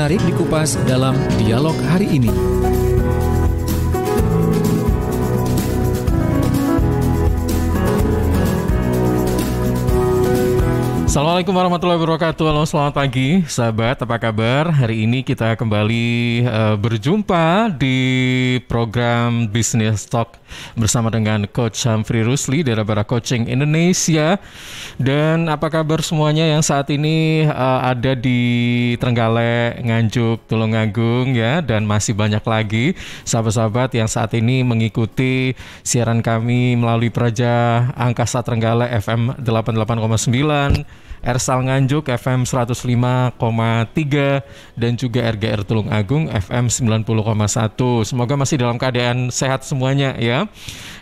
menarik dikupas dalam dialog hari ini. Assalamualaikum warahmatullahi wabarakatuh. Halo, selamat pagi sahabat, apa kabar? Hari ini kita kembali berjumpa di program Business Talk bersama dengan Coach Humphrey Rusli dari Bara Coaching Indonesia. Dan apa kabar semuanya yang saat ini ada di Trenggalek, Nganjuk, Tulungagung ya, dan masih banyak lagi sahabat-sahabat yang saat ini mengikuti siaran kami melalui Praja Angkasa Trenggalek FM 88,9, Ersal Nganjuk FM 105,3 dan juga RGR Tulungagung FM 90,1. Semoga masih dalam keadaan sehat semuanya ya.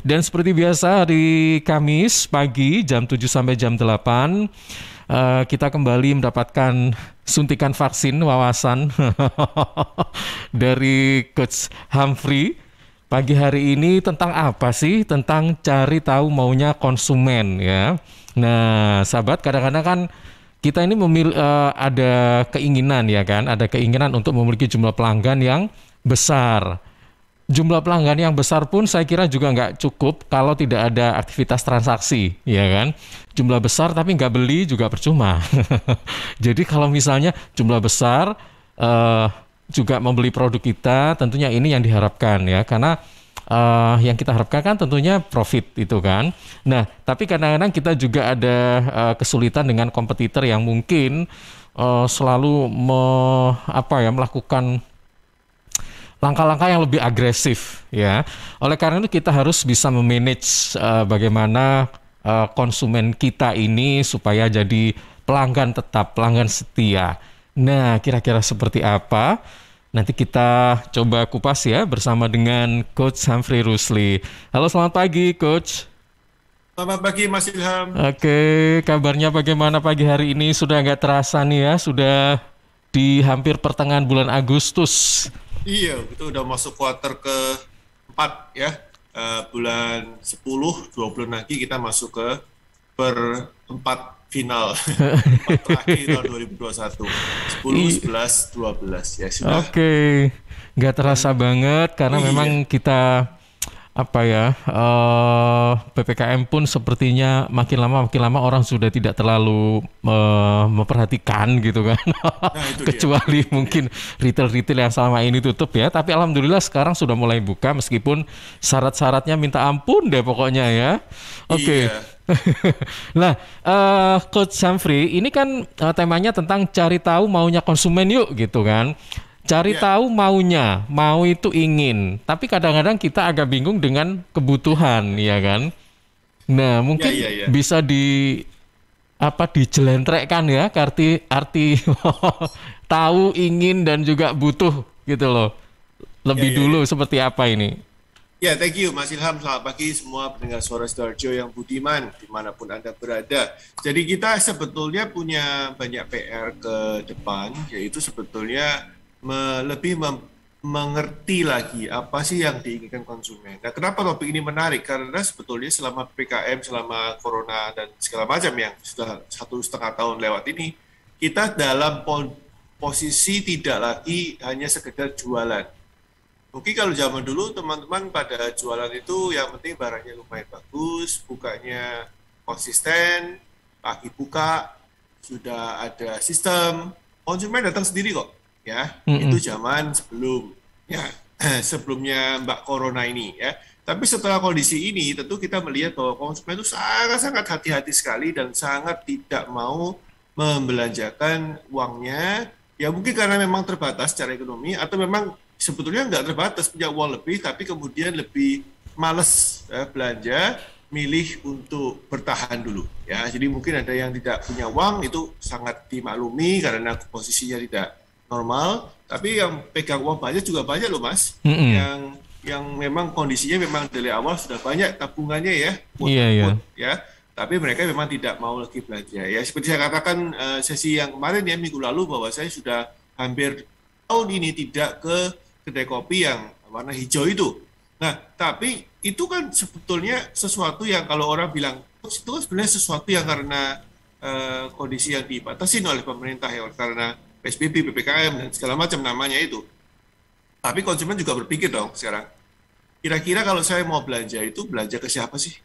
Dan seperti biasa hari Kamis pagi jam 7 sampai jam 8 kita kembali mendapatkan suntikan vaksin wawasan dari Coach Humphrey. Pagi hari ini tentang apa sih? Tentang cari tahu maunya konsumen ya. Nah, sahabat, kadang-kadang kan kita ini ada keinginan ya kan, ada keinginan untuk memiliki jumlah pelanggan yang besar. Jumlah pelanggan yang besar pun saya kira juga nggak cukup kalau tidak ada aktivitas transaksi, ya kan. Jumlah besar tapi nggak beli juga percuma. Jadi kalau misalnya jumlah besar juga membeli produk kita, tentunya ini yang diharapkan ya, karena yang kita harapkan kan tentunya profit itu kan. Nah, tapi kadang-kadang kita juga ada kesulitan dengan kompetitor yang mungkin selalu melakukan langkah-langkah yang lebih agresif ya. Oleh karena itu kita harus bisa memanage bagaimana konsumen kita ini supaya jadi pelanggan tetap, pelanggan setia. Nah, kira-kira seperti apa? Nanti kita coba kupas ya bersama dengan Coach Humphrey Rusli. Halo, selamat pagi Coach. Selamat pagi Mas Ilham. Oke, kabarnya bagaimana pagi hari ini? Sudah nggak terasa nih ya, sudah di hampir pertengahan bulan Agustus. Iya, itu udah masuk kuarter ke-4 ya. Bulan 10, 2 bulan lagi kita masuk ke per-4 final. 4 terakhir tahun 2021. 10, 11, 12 ya sudah. Oke, nggak terasa banget karena memang kita PPKM pun sepertinya makin lama orang sudah tidak terlalu memperhatikan gitu kan. Nah, kecuali mungkin retail-retail yang selama ini tutup ya, tapi alhamdulillah sekarang sudah mulai buka meskipun syarat-syaratnya minta ampun deh pokoknya ya. Oke. Iya. Nah, Coach Humphrey, ini kan temanya tentang cari tahu maunya konsumen yuk gitu kan. Cari tahu maunya, mau itu ingin. Tapi kadang-kadang kita agak bingung dengan kebutuhan, ya kan? Nah, mungkin bisa dijelentrekkan ya, arti tahu, ingin dan juga butuh gitu loh. Lebih dulu seperti apa ini? Ya, thank you Mas Ilham. Selamat pagi semua pendengar Suara Sidoarjo yang budiman dimanapun Anda berada. Jadi kita sebetulnya punya banyak PR ke depan, yaitu sebetulnya lebih mengerti lagi apa sih yang diinginkan konsumen. Nah, kenapa topik ini menarik? Karena sebetulnya selama PPKM, selama Corona dan segala macam yang sudah 1,5 tahun lewat ini, kita dalam posisi tidak lagi hanya sekedar jualan. Mungkin kalau zaman dulu teman-teman pada jualan itu yang penting barangnya lumayan bagus, bukanya konsisten, pagi buka, sudah ada sistem, konsumen datang sendiri kok. Ya, itu zaman sebelumnya Mbak Corona ini ya. Tapi setelah kondisi ini tentu kita melihat bahwa konsumen itu sangat-sangat hati-hati sekali dan sangat tidak mau membelanjakan uangnya. Ya mungkin karena memang terbatas secara ekonomi atau memang sebetulnya nggak terbatas, punya uang lebih tapi kemudian lebih males belanja, milih untuk bertahan dulu ya. Jadi mungkin ada yang tidak punya uang, itu sangat dimaklumi karena posisinya tidak normal, tapi yang pegang uang banyak juga banyak loh Mas, yang memang kondisinya memang dari awal sudah banyak tabungannya ya, ya, tapi mereka memang tidak mau lagi belanja ya. Seperti saya katakan sesi yang kemarin ya minggu lalu bahwa saya sudah hampir tahun ini tidak ke kedai kopi yang warna hijau itu. Nah, tapi itu kan sebetulnya sesuatu yang kalau orang bilang itu kan sebenarnya sesuatu yang karena kondisi yang dibatasi oleh pemerintah ya, karena PSBB, PPKM, dan segala macam namanya itu. Tapi konsumen juga berpikir dong sekarang, kira-kira kalau saya mau belanja ke siapa sih?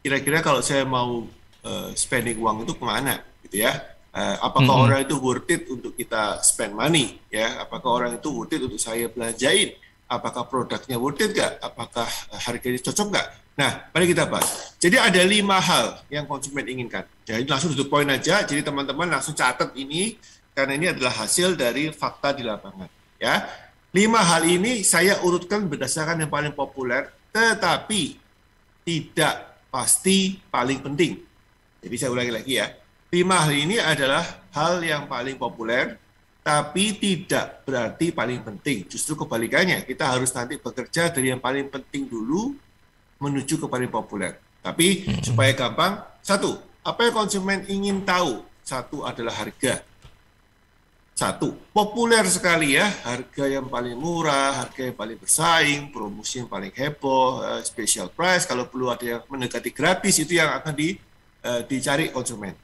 Kira-kira kalau saya mau spending uang itu kemana, gitu ya? Apakah Mm-mm. orang itu worth it untuk kita spend money, ya? Apakah orang itu worth it untuk saya belanjain? Apakah produknya worth it nggak? Apakah harganya cocok nggak? Nah, mari kita bahas. Jadi ada 5 hal yang konsumen inginkan. Jadi langsung duduk poin aja. Jadi teman-teman langsung catat ini karena ini adalah hasil dari fakta di lapangan. Ya, 5 hal ini saya urutkan berdasarkan yang paling populer, tetapi tidak pasti paling penting. Jadi saya ulangi lagi ya. 5 hal ini adalah hal yang paling populer, tapi tidak berarti paling penting. Justru kebalikannya, kita harus nanti bekerja dari yang paling penting dulu menuju ke paling populer. Tapi supaya gampang, satu, apa yang konsumen ingin tahu? Satu adalah harga. Satu, populer sekali ya, harga yang paling murah, harga yang paling bersaing, promosi yang paling heboh, special price, kalau perlu ada yang mendekati gratis, itu yang akan dicari konsumen.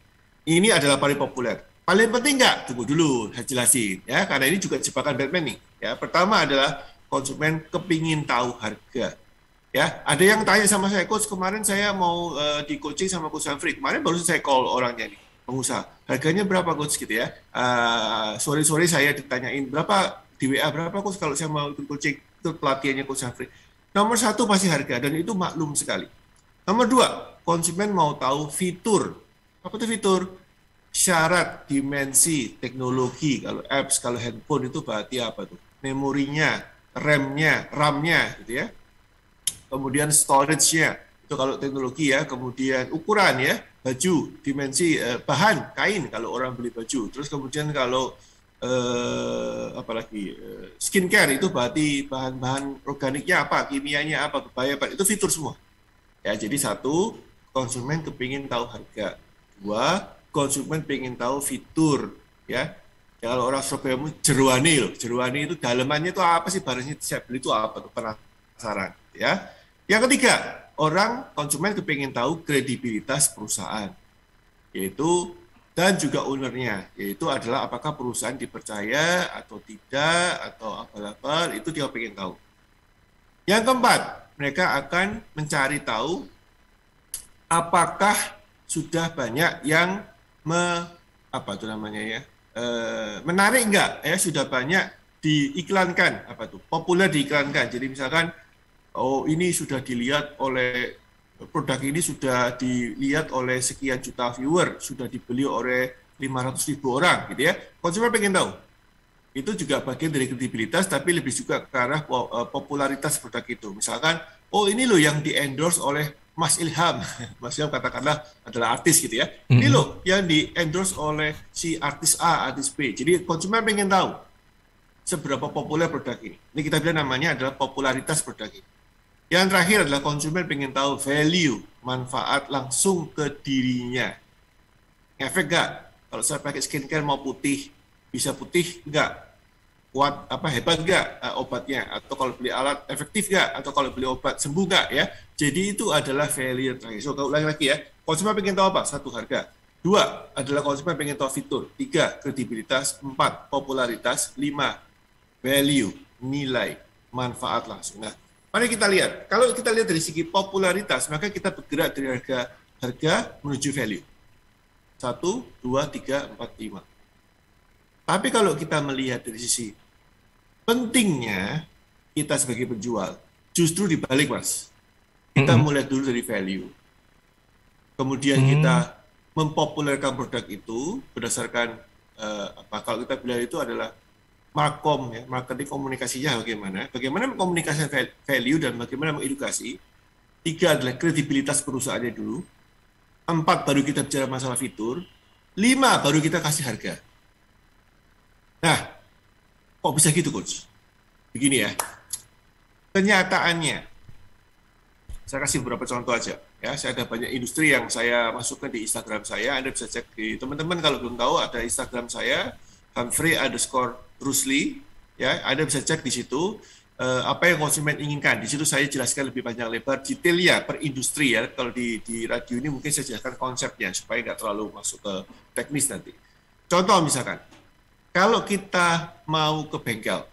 Ini adalah paling populer. Paling penting nggak? Tunggu dulu, saya jelasin ya, karena ini juga jebakan Batman nih. Ya, pertama adalah konsumen kepingin tahu harga. Ya, ada yang tanya sama saya, coach kemarin saya mau di coaching sama coach Humphrey. Kemarin baru saya call orangnya nih, pengusaha. Harganya berapa coach gitu ya? Sore-sore saya ditanyain berapa di WA berapa coach kalau saya mau ikut coaching, ikut pelatihannya coach Humphrey. Nomor satu pasti harga dan itu maklum sekali. Nomor dua, konsumen mau tahu fitur. Apa itu fitur? Syarat, dimensi, teknologi. Kalau apps, kalau handphone itu berarti apa tuh? Memorinya, RAM-nya, gitu ya. Kemudian storage-nya, itu kalau teknologi ya, kemudian ukuran ya, baju, dimensi, bahan, kain kalau orang beli baju. Terus kemudian kalau apalagi skincare itu berarti bahan-bahan organiknya apa, kimianya apa, berbahaya apa, itu fitur semua. Ya, jadi satu, konsumen kepingin tahu harga. Dua, konsumen pengen tahu fitur. Ya, ya kalau orang Surabaya jeruani loh, jeruani itu dalemannya itu apa sih barangnya saya beli itu apa tuh penasaran. Ya, yang ketiga, orang konsumen kepingin tahu kredibilitas perusahaan, yaitu dan juga ownernya, yaitu adalah apakah perusahaan dipercaya atau tidak atau apa-apa itu dia pengen tahu. Yang keempat, mereka akan mencari tahu apakah sudah banyak yang apa itu namanya ya menarik enggak ya, sudah banyak diiklankan apa tuh populer diiklankan. Jadi misalkan oh ini sudah dilihat oleh produk ini sudah dilihat oleh sekian juta viewer, sudah dibeli oleh 500.000 orang gitu ya. Konsumen pengen tahu. Itu juga bagian dari kredibilitas, tapi lebih juga ke arah popularitas produk itu. Misalkan, oh ini loh yang di-endorse oleh Mas Ilham. Mas Ilham katakanlah adalah artis gitu ya. Ini loh yang di-endorse oleh si artis A, artis B. Jadi konsumen pengen tahu seberapa populer produk ini. Ini kita bilang namanya adalah popularitas produk ini. Yang terakhir adalah konsumen pengen tahu value, manfaat langsung ke dirinya. Efek nggak? Kalau saya pakai skincare mau putih, bisa putih nggak? Kuat apa hebat nggak obatnya? Atau kalau beli alat efektif nggak? Atau kalau beli obat sembuh nggak ya? Jadi itu adalah value terakhir. So, kalau ulangi lagi ya, konsumen pengen tahu apa? Satu, harga. Dua, adalah konsumen pengen tahu fitur. Tiga, kredibilitas. Empat, popularitas. Lima, value, nilai, manfaat langsung. Nah, mari kita lihat. Kalau kita lihat dari segi popularitas, maka kita bergerak dari harga menuju value. 1, 2, 3, 4, 5. Tapi kalau kita melihat dari sisi pentingnya kita sebagai penjual, justru dibalik mas. Kita mulai dulu dari value. Kemudian kita mempopulerkan produk itu berdasarkan kalau kita bilang itu adalah markom ya, marketing komunikasinya bagaimana mengkomunikasikan value dan bagaimana mengedukasi. 3 adalah kredibilitas perusahaannya dulu. 4 baru kita bicara masalah fitur. 5 baru kita kasih harga. Nah, kok bisa gitu coach? Begini ya, kenyataannya saya kasih beberapa contoh aja ya. Saya ada banyak industri yang saya masukkan di Instagram saya. Anda bisa cek di teman-teman kalau belum tahu ada Instagram saya Humphrey_Rusli ya. Anda bisa cek di situ apa yang konsumen inginkan. Di situ saya jelaskan lebih panjang lebar detail ya per industri ya. Kalau di radio ini mungkin saya jelaskan konsepnya supaya nggak terlalu masuk ke teknis nanti. Contoh misalkan Kalau kita mau ke bengkel,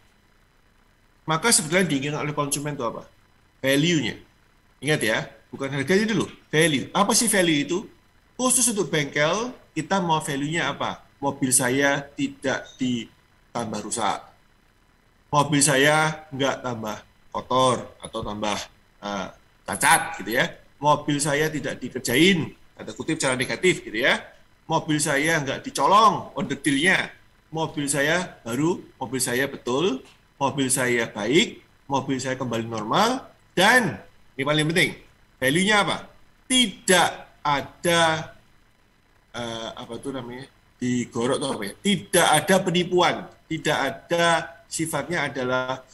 maka sebetulnya diinginkan oleh konsumen itu apa? Value-nya. Ingat ya, bukan harganya dulu, value. Apa sih value itu? Khusus untuk bengkel, kita mau value-nya apa? Mobil saya tidak ditambah rusak. Mobil saya nggak tambah kotor atau tambah uh, cacat gitu ya. Mobil saya tidak dikerjain, kata kutip cara negatif gitu ya. Mobil saya nggak dicolong onderdilnya. Mobil saya baru, mobil saya betul, mobil saya baik, mobil saya kembali normal, dan ini paling penting, value-nya apa? Tidak ada apa itu namanya? Digorok atau apa ya? Tidak ada penipuan, tidak ada sifatnya adalah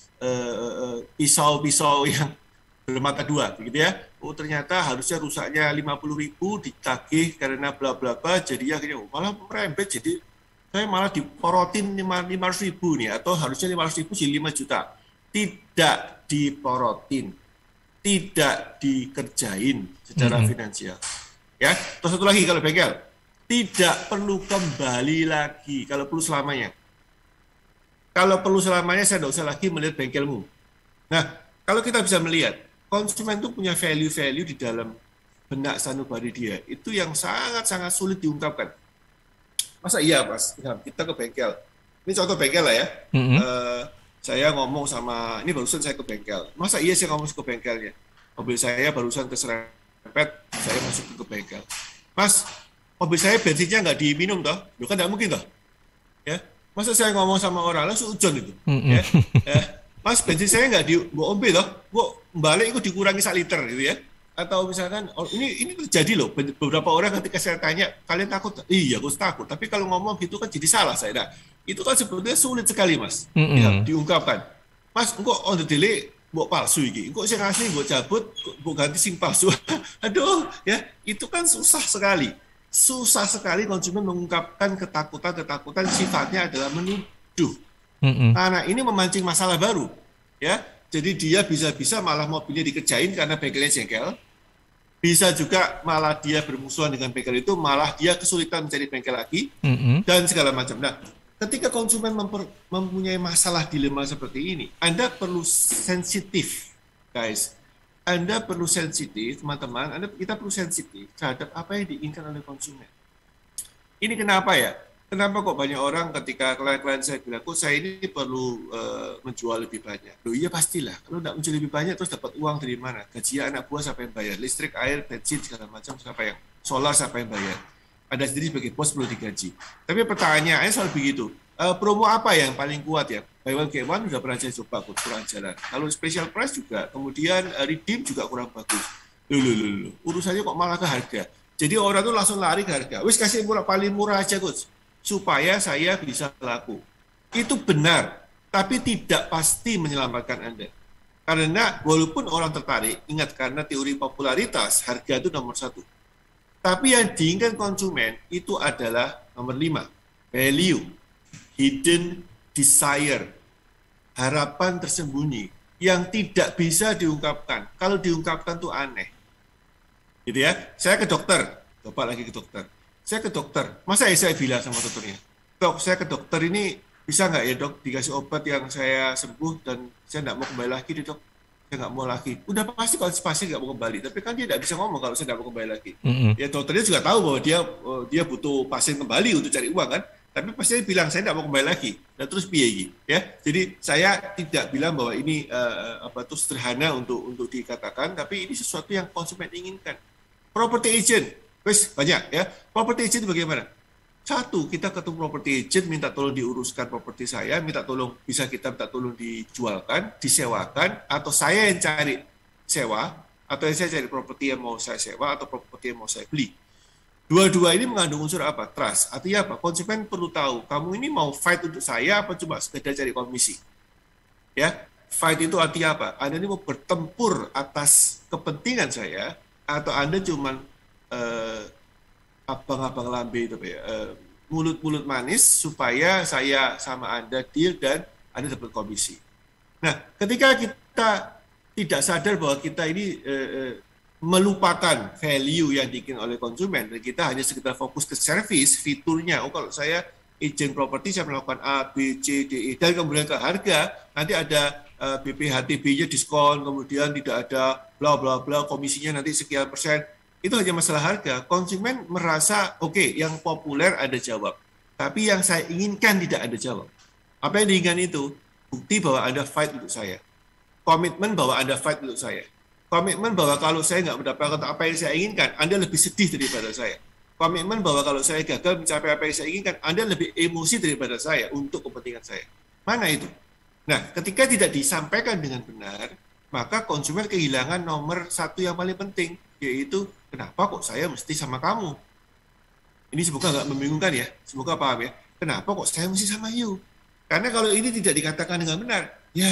pisau-pisau yang bermata dua, begitu ya. Oh ternyata harusnya rusaknya 50.000 ditagih karena bla bla bla, jadi akhirnya malah merembet, jadi saya malah diporotin 500.000 nih, atau harusnya 500.000 jadi 5 juta. Tidak diporotin, tidak dikerjain secara finansial. Ya, terus satu lagi kalau bengkel, tidak perlu kembali lagi kalau perlu selamanya. Kalau perlu selamanya saya tidak usah lagi melihat bengkelmu. Nah, kalau kita bisa melihat konsumen itu punya value-value di dalam benak sanubari dia, itu yang sangat-sangat sulit diungkapkan. Masa iya Mas, kita ke bengkel. Ini contoh bengkel lah ya. Saya ngomong sama, ini barusan saya ke bengkel. Masa iya sih ngomong ke bengkelnya? Mobil saya barusan keserempet, saya masuk ke bengkel. Mas, mobil saya bensinnya nggak diminum toh? Loh kan nggak mungkin toh? Ya, masa saya ngomong sama orang langsung hujan itu? Ya, Mas, bensin saya nggak di ombe toh? Balik itu dikurangi 1 liter gitu ya? Atau misalkan, oh, ini terjadi loh, beberapa orang ketika saya tanya, kalian takut? Iya, aku takut. Tapi kalau ngomong gitu kan jadi salah saya. Nah, itu kan sebetulnya sulit sekali Mas, ya, diungkapkan. Mas, kok on the delay mbok palsu iki, kok saya ngasih mbok cabut, mbok ganti sing palsu. Aduh, ya itu kan susah sekali konsumen mengungkapkan ketakutan sifatnya adalah menuduh. Karena ini memancing masalah baru, ya. Jadi dia bisa-bisa malah mobilnya dikerjain karena bengkelnya jengkel. Bisa juga malah dia bermusuhan dengan bengkel itu, malah dia kesulitan mencari bengkel lagi, dan segala macam. Nah, ketika konsumen mempunyai masalah dilema seperti ini, Anda perlu sensitif, guys. Anda perlu sensitif, teman-teman. Kita perlu sensitif terhadap apa yang diinginkan oleh konsumen. Ini kenapa ya? Kenapa kok banyak orang ketika klien-klien saya bilang, kok saya ini perlu menjual lebih banyak? Loh iya pastilah, kalau tidak menjual lebih banyak terus dapat uang dari mana? Gaji anak buah siapa yang bayar? Listrik, air, bensin, segala macam siapa yang? Solar siapa yang bayar? Ada sendiri sebagai bos perlu digaji. Tapi pertanyaannya soal begitu, promo apa yang paling kuat ya? Buy one get one sudah pernah saya coba, kurang jalan. Kalau special price juga, kemudian redeem juga kurang bagus. Loh. Urusannya kok malah ke harga. Jadi orang tuh langsung lari ke harga. Wis kasih murah, paling murah aja Coach, supaya saya bisa laku. Itu benar, tapi tidak pasti menyelamatkan Anda. Karena walaupun orang tertarik, ingat karena teori popularitas, harga itu nomor 1. Tapi yang diinginkan konsumen itu adalah nomor 5, value, hidden desire, harapan tersembunyi yang tidak bisa diungkapkan. Kalau diungkapkan tuh aneh. Gitu ya. Saya ke dokter, coba lagi ke dokter. Saya ke dokter, masa ya saya bilang sama dokternya, dok saya ke dokter ini bisa nggak ya dok dikasih obat yang saya sembuh dan saya nggak mau kembali lagi deh dok, saya nggak mau lagi. Udah pasti konsultasi nggak mau kembali, tapi kan dia tidak bisa ngomong kalau saya nggak mau kembali lagi. Ya dokternya juga tahu bahwa dia butuh pasien kembali untuk cari uang kan, tapi pasiennya bilang saya nggak mau kembali lagi. Dan terus piye ya? Jadi saya tidak bilang bahwa ini apa tuh sederhana untuk dikatakan, tapi ini sesuatu yang konsumen inginkan. Property agent, wes banyak ya. Property agent bagaimana? 1, kita ketemu property agent, minta tolong diuruskan properti saya, minta tolong dijualkan, disewakan, atau saya yang cari sewa, atau yang saya cari properti yang mau saya sewa, atau properti yang mau saya beli. Dua-dua ini mengandung unsur apa? Trust. Artinya apa? Konsumen perlu tahu, kamu ini mau fight untuk saya, apa cuma sekedar cari komisi? Ya, fight itu artinya apa? Anda ini mau bertempur atas kepentingan saya, atau Anda cuma abang-abang lambe itu ya, mulut-mulut manis supaya saya sama Anda deal dan Anda dapat komisi. Nah, ketika kita tidak sadar bahwa kita ini melupakan value yang diinginkan oleh konsumen dan kita hanya sekedar fokus ke service, fiturnya, oh kalau saya izin properti saya melakukan A, B, C, D, E, dan kemudian ke harga, nanti ada BPHTB-nya diskon, kemudian tidak ada bla bla bla, komisinya nanti sekian persen. Itu hanya masalah harga. Konsumen merasa, oke, yang populer ada jawab. Tapi yang saya inginkan tidak ada jawab. Apa yang diinginkan itu? Bukti bahwa Anda fight untuk saya. Komitmen bahwa Anda fight untuk saya. Komitmen bahwa kalau saya nggak mendapatkan apa yang saya inginkan, Anda lebih sedih daripada saya. Komitmen bahwa kalau saya gagal mencapai apa yang saya inginkan, Anda lebih emosi daripada saya untuk kepentingan saya. Mana itu? Nah, ketika tidak disampaikan dengan benar, maka konsumen kehilangan nomor satu yang paling penting, yaitu kenapa kok saya mesti sama kamu? Ini semoga nggak membingungkan ya, semoga paham ya. Kenapa kok saya mesti sama you? Karena kalau ini tidak dikatakan dengan benar, ya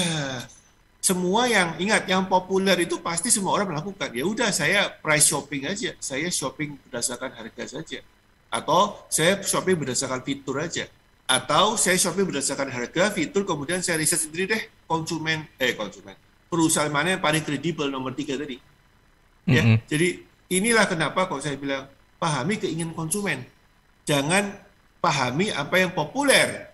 semua yang ingat yang populer itu pasti semua orang melakukan. Ya udah saya price shopping aja, saya shopping berdasarkan harga saja, atau saya shopping berdasarkan fitur aja, atau saya shopping berdasarkan harga, fitur, kemudian saya riset sendiri deh konsumen perusahaan mana yang paling kredibel nomor 3 tadi. Ya, jadi inilah kenapa kok saya bilang pahami keinginan konsumen, jangan pahami apa yang populer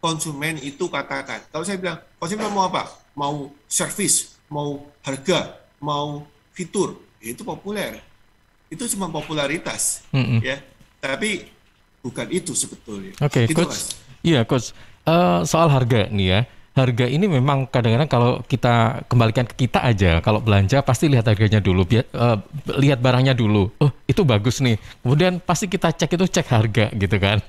konsumen itu katakan. Kalau saya bilang konsumen mau apa? Mau service, mau harga, mau fitur, itu populer. Itu cuma popularitas, ya. Tapi bukan itu sebetulnya. Oke, Gitu, Coach. Mas. Iya, Coach. Soal harga nih ya. Harga ini memang kadang-kadang kalau kita kembalikan ke kita aja, kalau belanja pasti lihat harganya dulu, lihat barangnya dulu. Oh, itu bagus nih. Kemudian pasti kita cek harga gitu kan.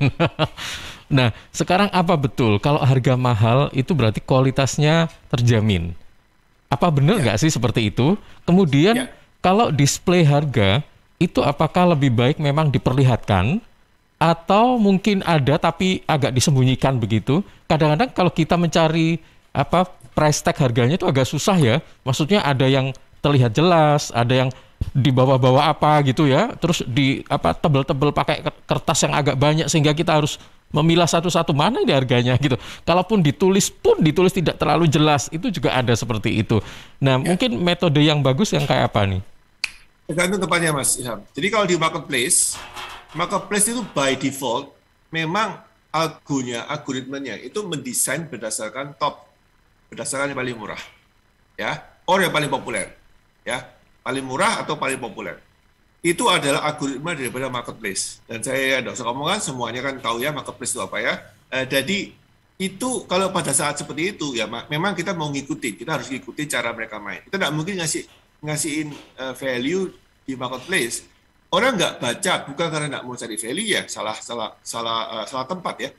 Nah, sekarang apa betul kalau harga mahal itu berarti kualitasnya terjamin? Apa benar nggak sih seperti itu? Kemudian kalau display harga itu apakah lebih baik memang diperlihatkan atau mungkin ada tapi agak disembunyikan begitu? Kadang-kadang kalau kita mencari price tag harganya itu agak susah ya. Maksudnya ada yang terlihat jelas, ada yang di bawah-bawah apa gitu ya. Terus di tebel-tebel pakai kertas yang agak banyak sehingga kita harus memilah satu-satu mana ini harganya gitu. Kalaupun ditulis tidak terlalu jelas, itu juga ada seperti itu. Nah, mungkin metode yang bagus yang kayak apa nih? Tergantung tempatnya, Mas Ilham. Jadi kalau di marketplace itu by default memang algoritmanya itu mendesain berdasarkan berdasarkan yang paling murah, ya, yang paling populer, ya, paling murah atau paling populer. Itu adalah algoritma daripada marketplace. Dan saya tidak usah ngomongkan, semuanya kan tahu ya marketplace itu apa ya. Jadi itu kalau pada saat seperti itu ya memang kita mau ngikutin, kita harus ngikutin cara mereka main. Kita tidak mungkin ngasihin value di marketplace. Orang nggak baca bukan karena nggak mau cari value ya, salah tempat ya.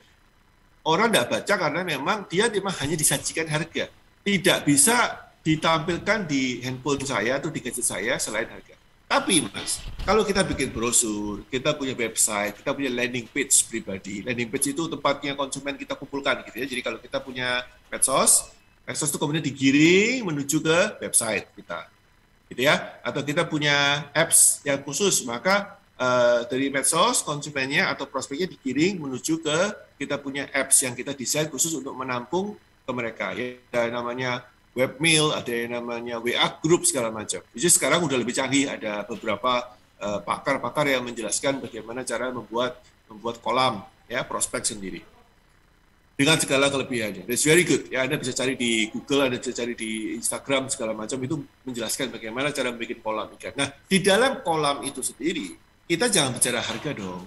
Orang nggak baca karena memang dia hanya disajikan harga. Tidak bisa ditampilkan di handphone saya atau di gadget saya selain harga. Tapi Mas, kalau kita bikin brosur, kita punya website, kita punya landing page pribadi. Landing page itu tempatnya konsumen kita kumpulkan gitu ya. Jadi kalau kita punya medsos itu kemudian digiring menuju ke website kita. Gitu ya. Atau kita punya apps yang khusus, maka dari medsos konsumennya atau prospeknya digiring menuju ke kita punya apps yang kita desain khusus untuk menampung ke mereka. Ya, ada namanya webmail, ada yang namanya WA group segala macam. Jadi sekarang udah lebih canggih, ada beberapa pakar-pakar yang menjelaskan bagaimana cara membuat kolam ya prospek sendiri dengan segala kelebihannya. That's very good. Ya, Anda bisa cari di Google, Anda bisa cari di Instagram segala macam, itu menjelaskan bagaimana cara membuat kolam ikan. Nah, di dalam kolam itu sendiri kita jangan bicara harga dong.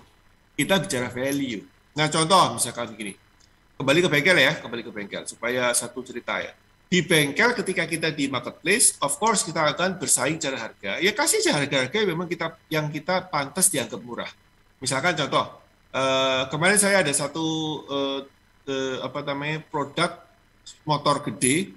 Kita bicara value. Nah, contoh misalkan begini. Kembali ke bengkel supaya satu cerita ya. Di bengkel ketika kita di marketplace, of course kita akan bersaing secara harga. Ya kasih aja harga-harga yang kita pantas dianggap murah. Misalkan contoh, kemarin saya ada satu produk motor gede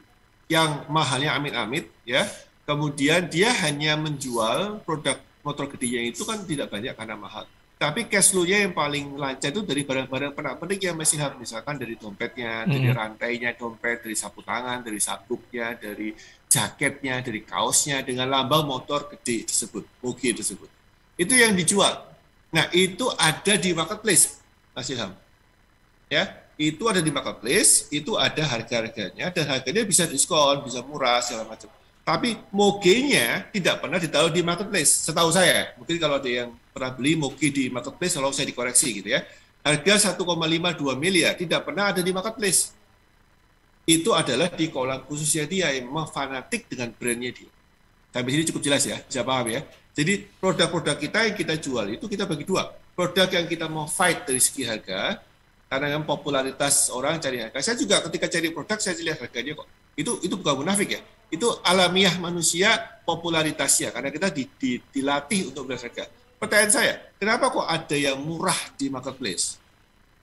yang mahalnya amit-amit ya. Kemudian dia hanya menjual produk motor gedenya itu kan tidak banyak karena mahal. Tapi cash flow-nya yang paling lancar itu dari barang-barang pernak-pernik yang masih harus, misalkan dari dompetnya, dari rantainya dompet, dari sapu tangan, dari sabuknya, dari jaketnya, dari kaosnya, dengan lambang motor gede tersebut, moge tersebut. Itu yang dijual. Nah, itu ada di marketplace, Mas Ilham. Ya, itu ada di marketplace, itu ada harga-harganya, dan harganya bisa diskon, bisa murah, segala macam. Tapi moge-nya tidak pernah ditaruh di marketplace, setahu saya. Mungkin kalau ada yang pernah beli moge di marketplace, kalau saya dikoreksi gitu ya. harga 1,52 miliar tidak pernah ada di marketplace. Itu adalah di kolam khususnya dia yang memang fanatik dengan brandnya dia. Sampai sini cukup jelas ya, bisa paham ya. Jadi produk-produk kita yang kita jual itu kita bagi dua. Produk yang kita mau fight dari segi harga, karena kan popularitas orang cari harga. Saya juga ketika cari produk saya lihat harganya kok. Itu bukan munafik ya. Itu alamiah manusia popularitasnya karena kita dilatih untuk melihat harga. Pertanyaan saya, kenapa kok ada yang murah di marketplace,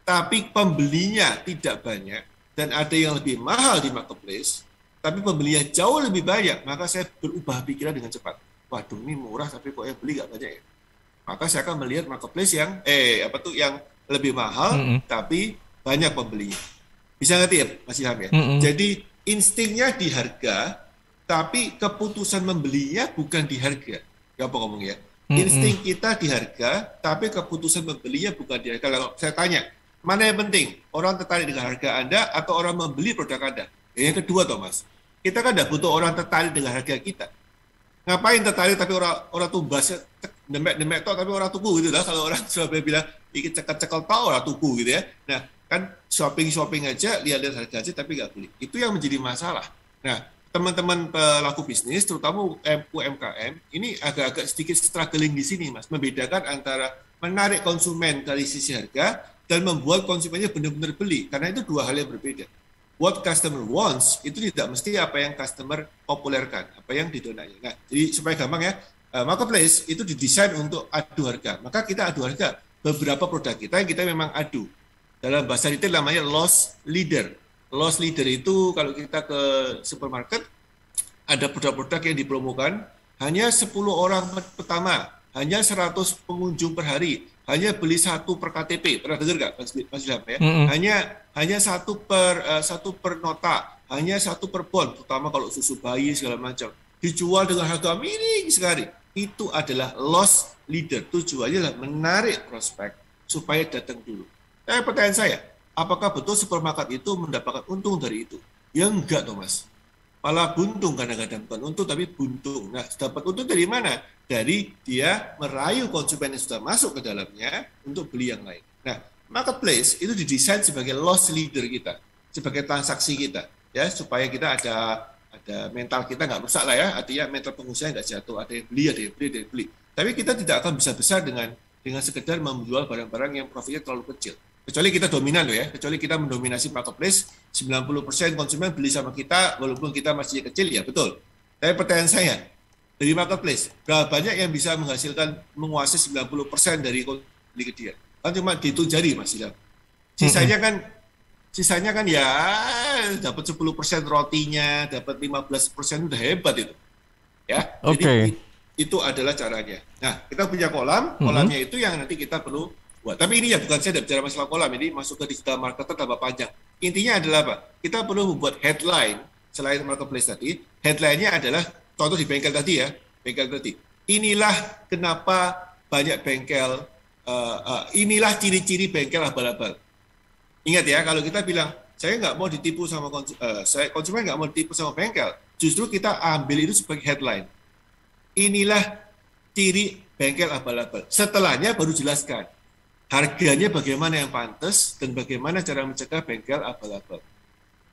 tapi pembelinya tidak banyak, dan ada yang lebih mahal di marketplace, tapi pembelinya jauh lebih banyak? Maka saya berubah pikiran dengan cepat. Waduh, ini murah tapi kok yang beli nggak banyak ya. Maka saya akan melihat marketplace yang yang lebih mahal tapi banyak pembelinya. Bisa ngerti ya Mas Ilham ya? Jadi instingnya di harga, tapi keputusan membelinya bukan di harga. Apa ngomongnya? Insting kita di harga, tapi keputusan membelinya bukan di harga. Kalau saya tanya, mana yang penting? Orang tertarik dengan harga Anda atau orang membeli produk Anda? Yang kedua, Thomas. Kita kan tidak butuh orang tertarik dengan harga kita. Ngapain tertarik tapi orang tumbas demek tapi orang tuku gitu lah. Kalau orang Surabaya bilang iki cekel tau orang tuku gitu ya. Nah, kan shopping aja, lihat-lihat harga aja tapi nggak beli. Itu yang menjadi masalah. Nah, teman-teman pelaku bisnis, terutama UMKM, ini agak-agak sedikit struggling di sini, Mas. Membedakan antara menarik konsumen dari sisi harga dan membuat konsumennya benar-benar beli. Karena itu dua hal yang berbeda. What customer wants itu tidak mesti apa yang customer populerkan, apa yang didonanya. Nah, jadi supaya gampang ya, marketplace itu didesain untuk adu harga. Maka kita adu harga. Beberapa produk kita yang kita memang adu. Dalam bahasa retail namanya loss leader. Loss leader itu kalau kita ke supermarket, ada produk-produk yang dipromokan, hanya 10 orang pertama, hanya 100 pengunjung per hari, hanya beli 1 per KTP. Pernah dengar nggak Mas Ilham ya? Hanya 1 per nota, hanya 1 per bon, terutama kalau susu bayi segala macam. Dijual dengan harga miring sekali. Itu adalah loss leader. Tujuannya adalah menarik prospek supaya datang dulu. Pertanyaan saya, apakah betul supermarket itu mendapatkan untung dari itu? Ya enggak, Thomas. Malah buntung kadang-kadang, bukan untung tapi buntung. Nah, dapat untung dari mana? Dari dia merayu konsumen yang sudah masuk ke dalamnya untuk beli yang lain. Nah, marketplace itu didesain sebagai loss leader kita, sebagai transaksi kita, ya supaya kita ada mental kita nggak rusak lah ya, artinya mental pengusaha nggak jatuh, ada yang beli, ada yang beli. Tapi kita tidak akan bisa besar dengan sekedar menjual barang-barang yang profitnya terlalu kecil. Kecuali kita dominan loh ya, kecuali kita mendominasi marketplace, 90% konsumen beli sama kita, walaupun kita masih kecil, ya betul. Tapi pertanyaan saya, dari marketplace, berapa banyak yang bisa menguasai 90% dari beli ke dia? Kan cuma dihitung jari Mas Ilham. Sisanya kan ya dapat 10% rotinya, dapat 15% udah hebat itu. Ya, jadi itu adalah caranya. Nah, kita punya kolamnya itu yang nanti kita perlu buat. Tapi ini ya bukan saya tidak bicara masalah kolam, ini masuk ke digital marketer tambah panjang. Intinya adalah apa? Kita perlu membuat headline selain marketplace tadi. Headline-nya adalah contoh di bengkel tadi ya, bengkel tadi. Inilah kenapa banyak bengkel, inilah ciri-ciri bengkel abal-abal. Ingat ya, kalau kita bilang saya nggak mau ditipu sama konsumen nggak mau ditipu sama bengkel, justru kita ambil itu sebagai headline. Inilah ciri bengkel abal-abal. Setelahnya baru jelaskan harganya bagaimana yang pantas dan bagaimana cara mencegah bengkel abal-abal.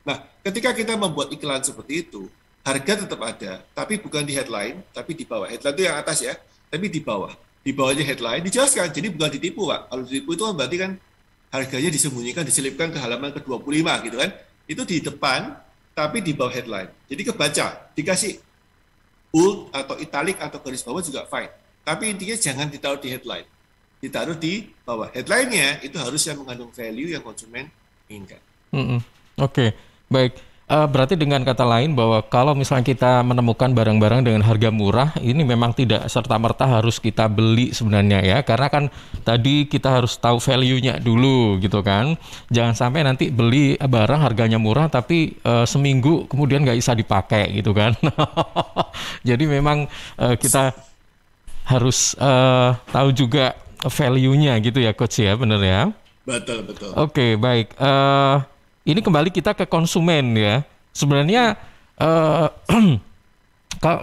Nah, ketika kita membuat iklan seperti itu, harga tetap ada, tapi bukan di headline, tapi di bawah. Headline itu yang atas ya, tapi di bawah. Di bawahnya headline dijelaskan, jadi bukan ditipu Pak. Kalau ditipu itu berarti kan harganya disembunyikan, diselipkan ke halaman ke-25 gitu kan. Itu di depan, tapi di bawah headline. Jadi kebaca, dikasih bold atau italic atau garis bawah juga fine. Tapi intinya jangan ditaruh di headline. Ditaruh di bawah. Headline-nya itu harus yang mengandung value yang konsumen inginkan. Oke, baik. Berarti dengan kata lain bahwa kalau misalnya kita menemukan barang-barang dengan harga murah, ini memang tidak serta-merta harus kita beli sebenarnya ya. Karena kan tadi kita harus tahu value-nya dulu gitu kan. Jangan sampai nanti beli barang harganya murah tapi seminggu kemudian nggak bisa dipakai gitu kan. Jadi memang kita harus tahu juga value-nya gitu ya Coach ya, benar ya? Betul. Oke, baik. Ini kembali kita ke konsumen ya. Sebenarnya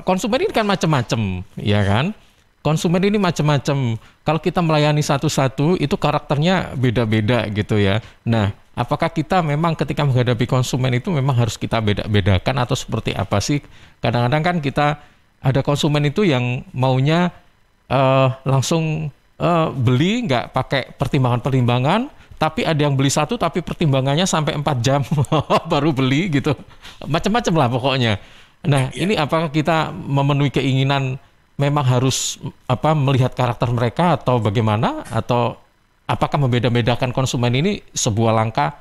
konsumen ini kan macam-macam, ya kan? konsumen ini macam-macam. Kalau kita melayani satu-satu, itu karakternya beda-beda gitu ya. Nah, apakah kita memang ketika menghadapi konsumen itu memang harus kita beda-bedakan atau seperti apa sih? Kadang-kadang kan kita ada konsumen itu yang maunya langsung beli nggak pakai pertimbangan-pertimbangan, tapi ada yang beli satu tapi pertimbangannya sampai 4 jam baru beli gitu. Macam-macam lah pokoknya. Nah, Ya. ini apakah kita memenuhi keinginan memang harus melihat karakter mereka atau bagaimana, atau apakah membeda-bedakan konsumen ini sebuah langkah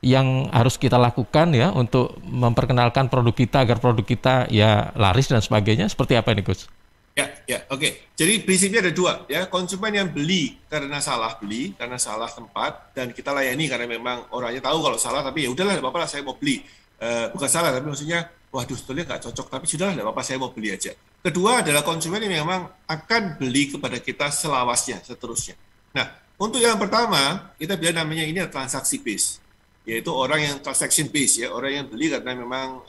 yang harus kita lakukan ya untuk memperkenalkan produk kita agar produk kita ya laris dan sebagainya, seperti apa ini Gus? Ya, oke. Jadi prinsipnya ada dua, ya. Konsumen yang beli karena salah tempat, dan kita layani karena memang orangnya tahu kalau salah, tapi ya udahlah, nggak apa-apa lah, saya mau beli. Bukan salah, tapi maksudnya, waduh, sebetulnya nggak cocok, tapi sudahlah, nggak apa-apa, saya mau beli aja. Kedua adalah konsumen yang memang akan beli kepada kita selawasnya, seterusnya. Nah, untuk yang pertama, kita bilang namanya ini transaksi base, yaitu orang yang transaction base, ya, orang yang beli karena memang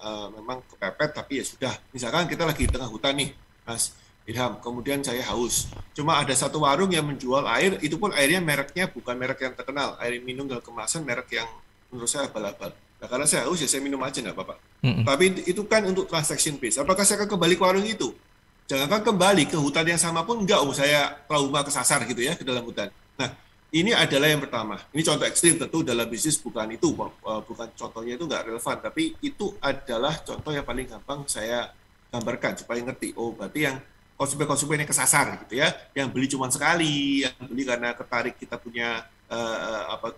kepepet, tapi ya sudah. Misalkan kita lagi di tengah hutan nih, Mas Ilham, kemudian saya haus. Cuma ada satu warung yang menjual air, itu pun airnya mereknya bukan merek yang terkenal, air minum dalam kemasan merek yang menurut saya abal-abal. Nah, karena saya haus ya saya minum aja, nggak apa-apa. Tapi itu kan untuk transaction base. Apakah saya akan kembali ke warung itu? Jangankan kembali ke hutan yang sama pun enggak, saya trauma kesasar gitu ya ke dalam hutan. Nah, ini adalah yang pertama. Ini contoh ekstrim, tentu dalam bisnis bukan itu, bukan contohnya itu nggak relevan, tapi itu adalah contoh yang paling gampang saya gambarkan supaya ngerti. Oh, berarti yang konsumen-konsumen yang kesasar gitu ya, yang beli cuma sekali, yang beli karena tertarik kita punya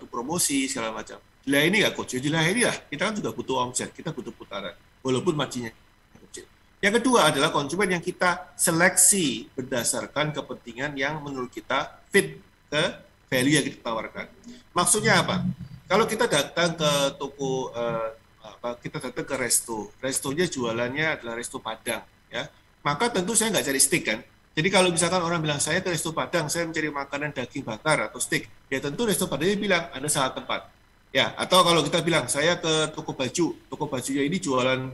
promosi segala macam. Dilayani nggak coach? Dilayani lah. Kita kan juga butuh omset, kita butuh putaran, walaupun marginnya kecil. Yang kedua adalah konsumen yang kita seleksi berdasarkan kepentingan yang menurut kita fit ke value yang kita tawarkan. Maksudnya apa? Kalau kita datang ke toko, kita datang ke restonya jualannya adalah resto Padang, ya. Maka tentu saya nggak cari steak kan. Jadi kalau misalkan orang bilang saya ke resto Padang, saya mencari makanan daging bakar atau steak, ya tentu resto Padangnya bilang Anda salah tempat. Ya, atau kalau kita bilang saya ke toko bajunya ini jualan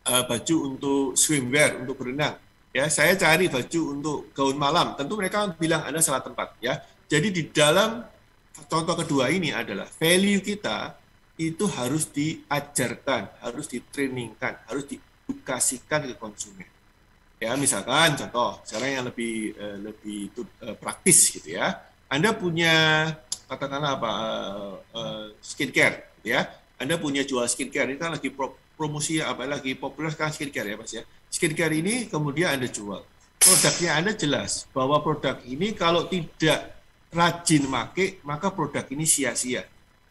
baju untuk swimwear, untuk berenang. Ya, saya cari baju untuk gaun malam, tentu mereka bilang Anda salah tempat. Ya, jadi di dalam contoh kedua ini adalah value kita itu harus diajarkan, harus ditrainingkan, harus diedukasikan ke konsumen. Ya, misalkan contoh sekarang yang lebih praktis gitu ya. Anda punya katakanlah skincare gitu ya. Anda punya jual skincare, ini kan lagi promosi lagi populer kan skincare ya Mas ya. Skincare ini kemudian Anda jual. Produknya Anda jelas bahwa produk ini kalau tidak rajin pakai, maka produk ini sia-sia.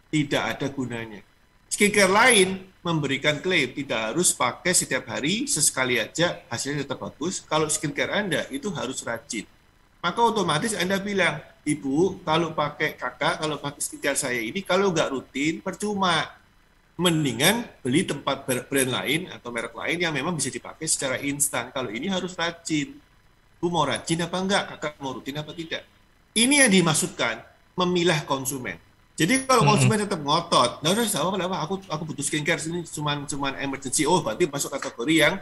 Tidak ada gunanya. Skincare lain memberikan klaim tidak harus pakai setiap hari, sesekali aja hasilnya tetap bagus. Kalau skincare Anda itu harus rajin. Maka otomatis Anda bilang, Ibu, kalau pakai kakak, kalau pakai skincare saya ini, kalau nggak rutin, percuma. Mendingan beli tempat brand lain atau merek lain yang memang bisa dipakai secara instan. Kalau ini harus rajin. Bu mau rajin apa enggak? Kakak mau rutin apa tidak? Ini yang dimaksudkan memilah konsumen. Jadi kalau konsumen tetap ngotot, nah udah apa, aku butuh skincare ini cuman emergency, oh berarti masuk kategori yang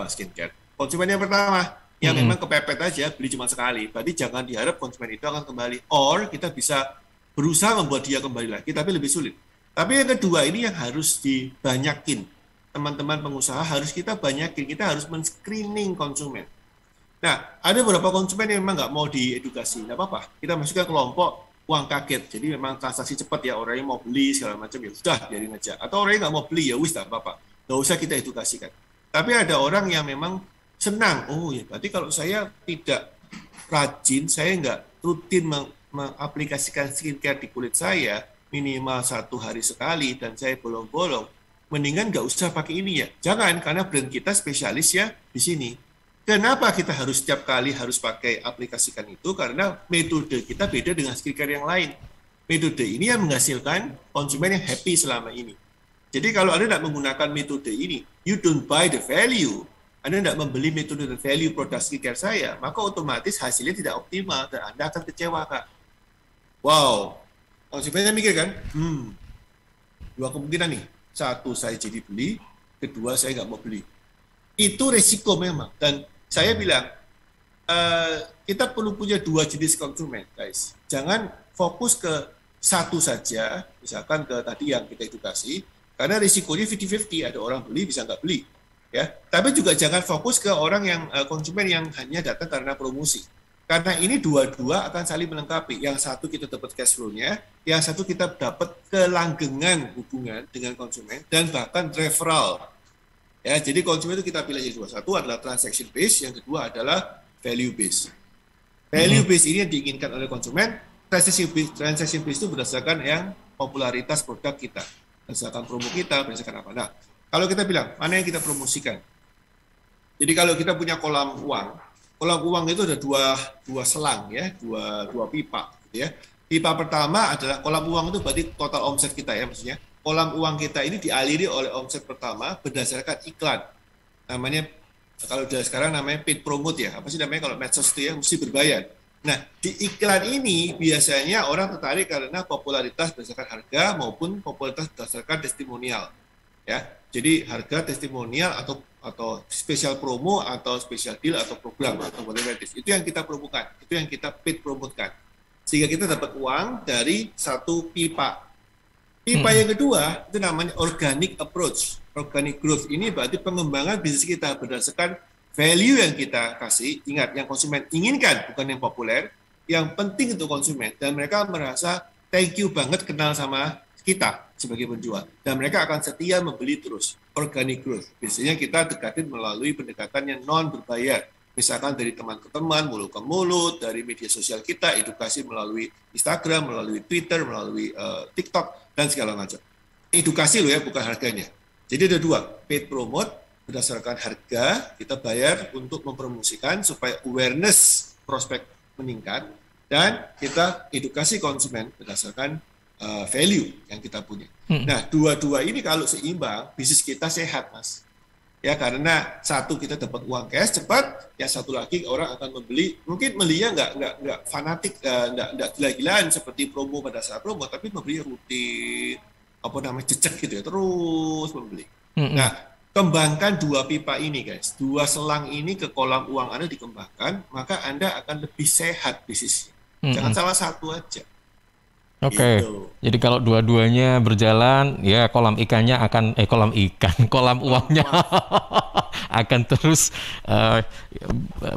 skincare. Konsumen yang pertama yang memang kepepet aja beli cuma sekali, berarti jangan diharap konsumen itu akan kembali. Or kita bisa berusaha membuat dia kembali lagi, tapi lebih sulit. Tapi yang kedua ini yang harus dibanyakin, teman-teman pengusaha harus kita banyakin, kita harus men-screening konsumen. Nah, ada beberapa konsumen yang memang nggak mau diedukasi, nggak apa-apa, kita masukkan kelompok uang kaget, jadi memang transaksi cepat ya, orangnya mau beli segala macam ya sudah biarin aja, atau orangnya nggak mau beli ya wis tak apa-apa, nggak usah kita edukasikan. Tapi ada orang yang memang senang, oh ya berarti kalau saya tidak rajin, saya nggak rutin mengaplikasikan skincare di kulit saya minimal 1 hari sekali dan saya bolong-bolong, mendingan nggak usah pakai ini ya, jangan, karena brand kita spesialis ya di sini. Kenapa kita harus setiap kali harus pakai aplikasikan itu? Karena metode kita beda dengan skincare yang lain. Metode ini yang menghasilkan konsumen yang happy selama ini. Jadi kalau Anda tidak menggunakan metode ini, you don't buy the value. Anda tidak membeli metode dan value produk skincare saya, maka otomatis hasilnya tidak optimal dan Anda akan kecewa, Kak. Wow, konsumennya mikir kan? Dua kemungkinan nih. Satu, saya jadi beli. Kedua, saya nggak mau beli. Itu resiko memang. Dan saya bilang, kita perlu punya dua jenis konsumen, guys. Jangan fokus ke satu saja, misalkan ke tadi yang kita edukasi, karena risikonya 50-50, ada orang beli bisa nggak beli, ya. Tapi juga jangan fokus ke orang yang konsumen yang hanya datang karena promosi. Karena ini dua-dua akan saling melengkapi. Yang satu kita dapat cash flow-nya, yang satu kita dapat kelanggengan hubungan dengan konsumen dan bahkan referral. Ya, jadi konsumen itu kita pilih jadi dua. Satu adalah transaction base, yang kedua adalah value base. Value base ini yang diinginkan oleh konsumen. Transaction base itu berdasarkan yang popularitas produk kita, berdasarkan promo kita, berdasarkan apa. Nah, kalau kita bilang mana yang kita promosikan. Jadi kalau kita punya kolam uang itu ada dua selang, ya, dua pipa, gitu ya. Pipa pertama adalah kolam uang itu berarti total omset kita, ya, maksudnya. Kolam uang kita ini dialiri oleh omset pertama berdasarkan iklan. Namanya kalau sekarang namanya paid promote, ya. Apa sih namanya kalau medsos itu, ya, mesti berbayar. Nah, di iklan ini biasanya orang tertarik karena popularitas berdasarkan harga maupun popularitas berdasarkan testimonial, ya. Jadi harga, testimonial atau spesial promo atau spesial deal atau program atau whatever it is. Itu yang kita promokan, itu yang kita paid promotekan. Sehingga kita dapat uang dari satu pipa. Pipa yang kedua itu namanya organic approach. Organic growth ini berarti pengembangan bisnis kita berdasarkan value yang kita kasih. Ingat, yang konsumen inginkan bukan yang populer, yang penting untuk konsumen, dan mereka merasa thank you banget kenal sama kita sebagai penjual, dan mereka akan setia membeli terus. Organic growth biasanya kita dekatin melalui pendekatan yang non berbayar, misalkan dari teman ke teman, mulut ke mulut, dari media sosial kita, edukasi melalui Instagram, melalui Twitter, melalui TikTok, dan segala macam. Edukasi loh, ya, bukan harganya. Jadi ada dua, paid promote berdasarkan harga, kita bayar untuk mempromosikan supaya awareness prospek meningkat, dan kita edukasi konsumen berdasarkan value yang kita punya. Nah, dua-dua ini kalau seimbang, bisnis kita sehat, Mas. Ya, karena satu kita dapat uang cash cepat, yang satu lagi orang akan membeli, mungkin belinya nggak fanatik, nggak gila-gilaan seperti promo pada saat promo, tapi membeli rutin, cecek gitu ya, terus membeli. Nah, kembangkan dua pipa ini, guys. Dua selang ini ke kolam uang Anda dikembangkan, maka Anda akan lebih sehat bisnisnya. Jangan salah satu aja. Oke, Gitu. jadi kalau dua-duanya berjalan, ya kolam uangnya akan terus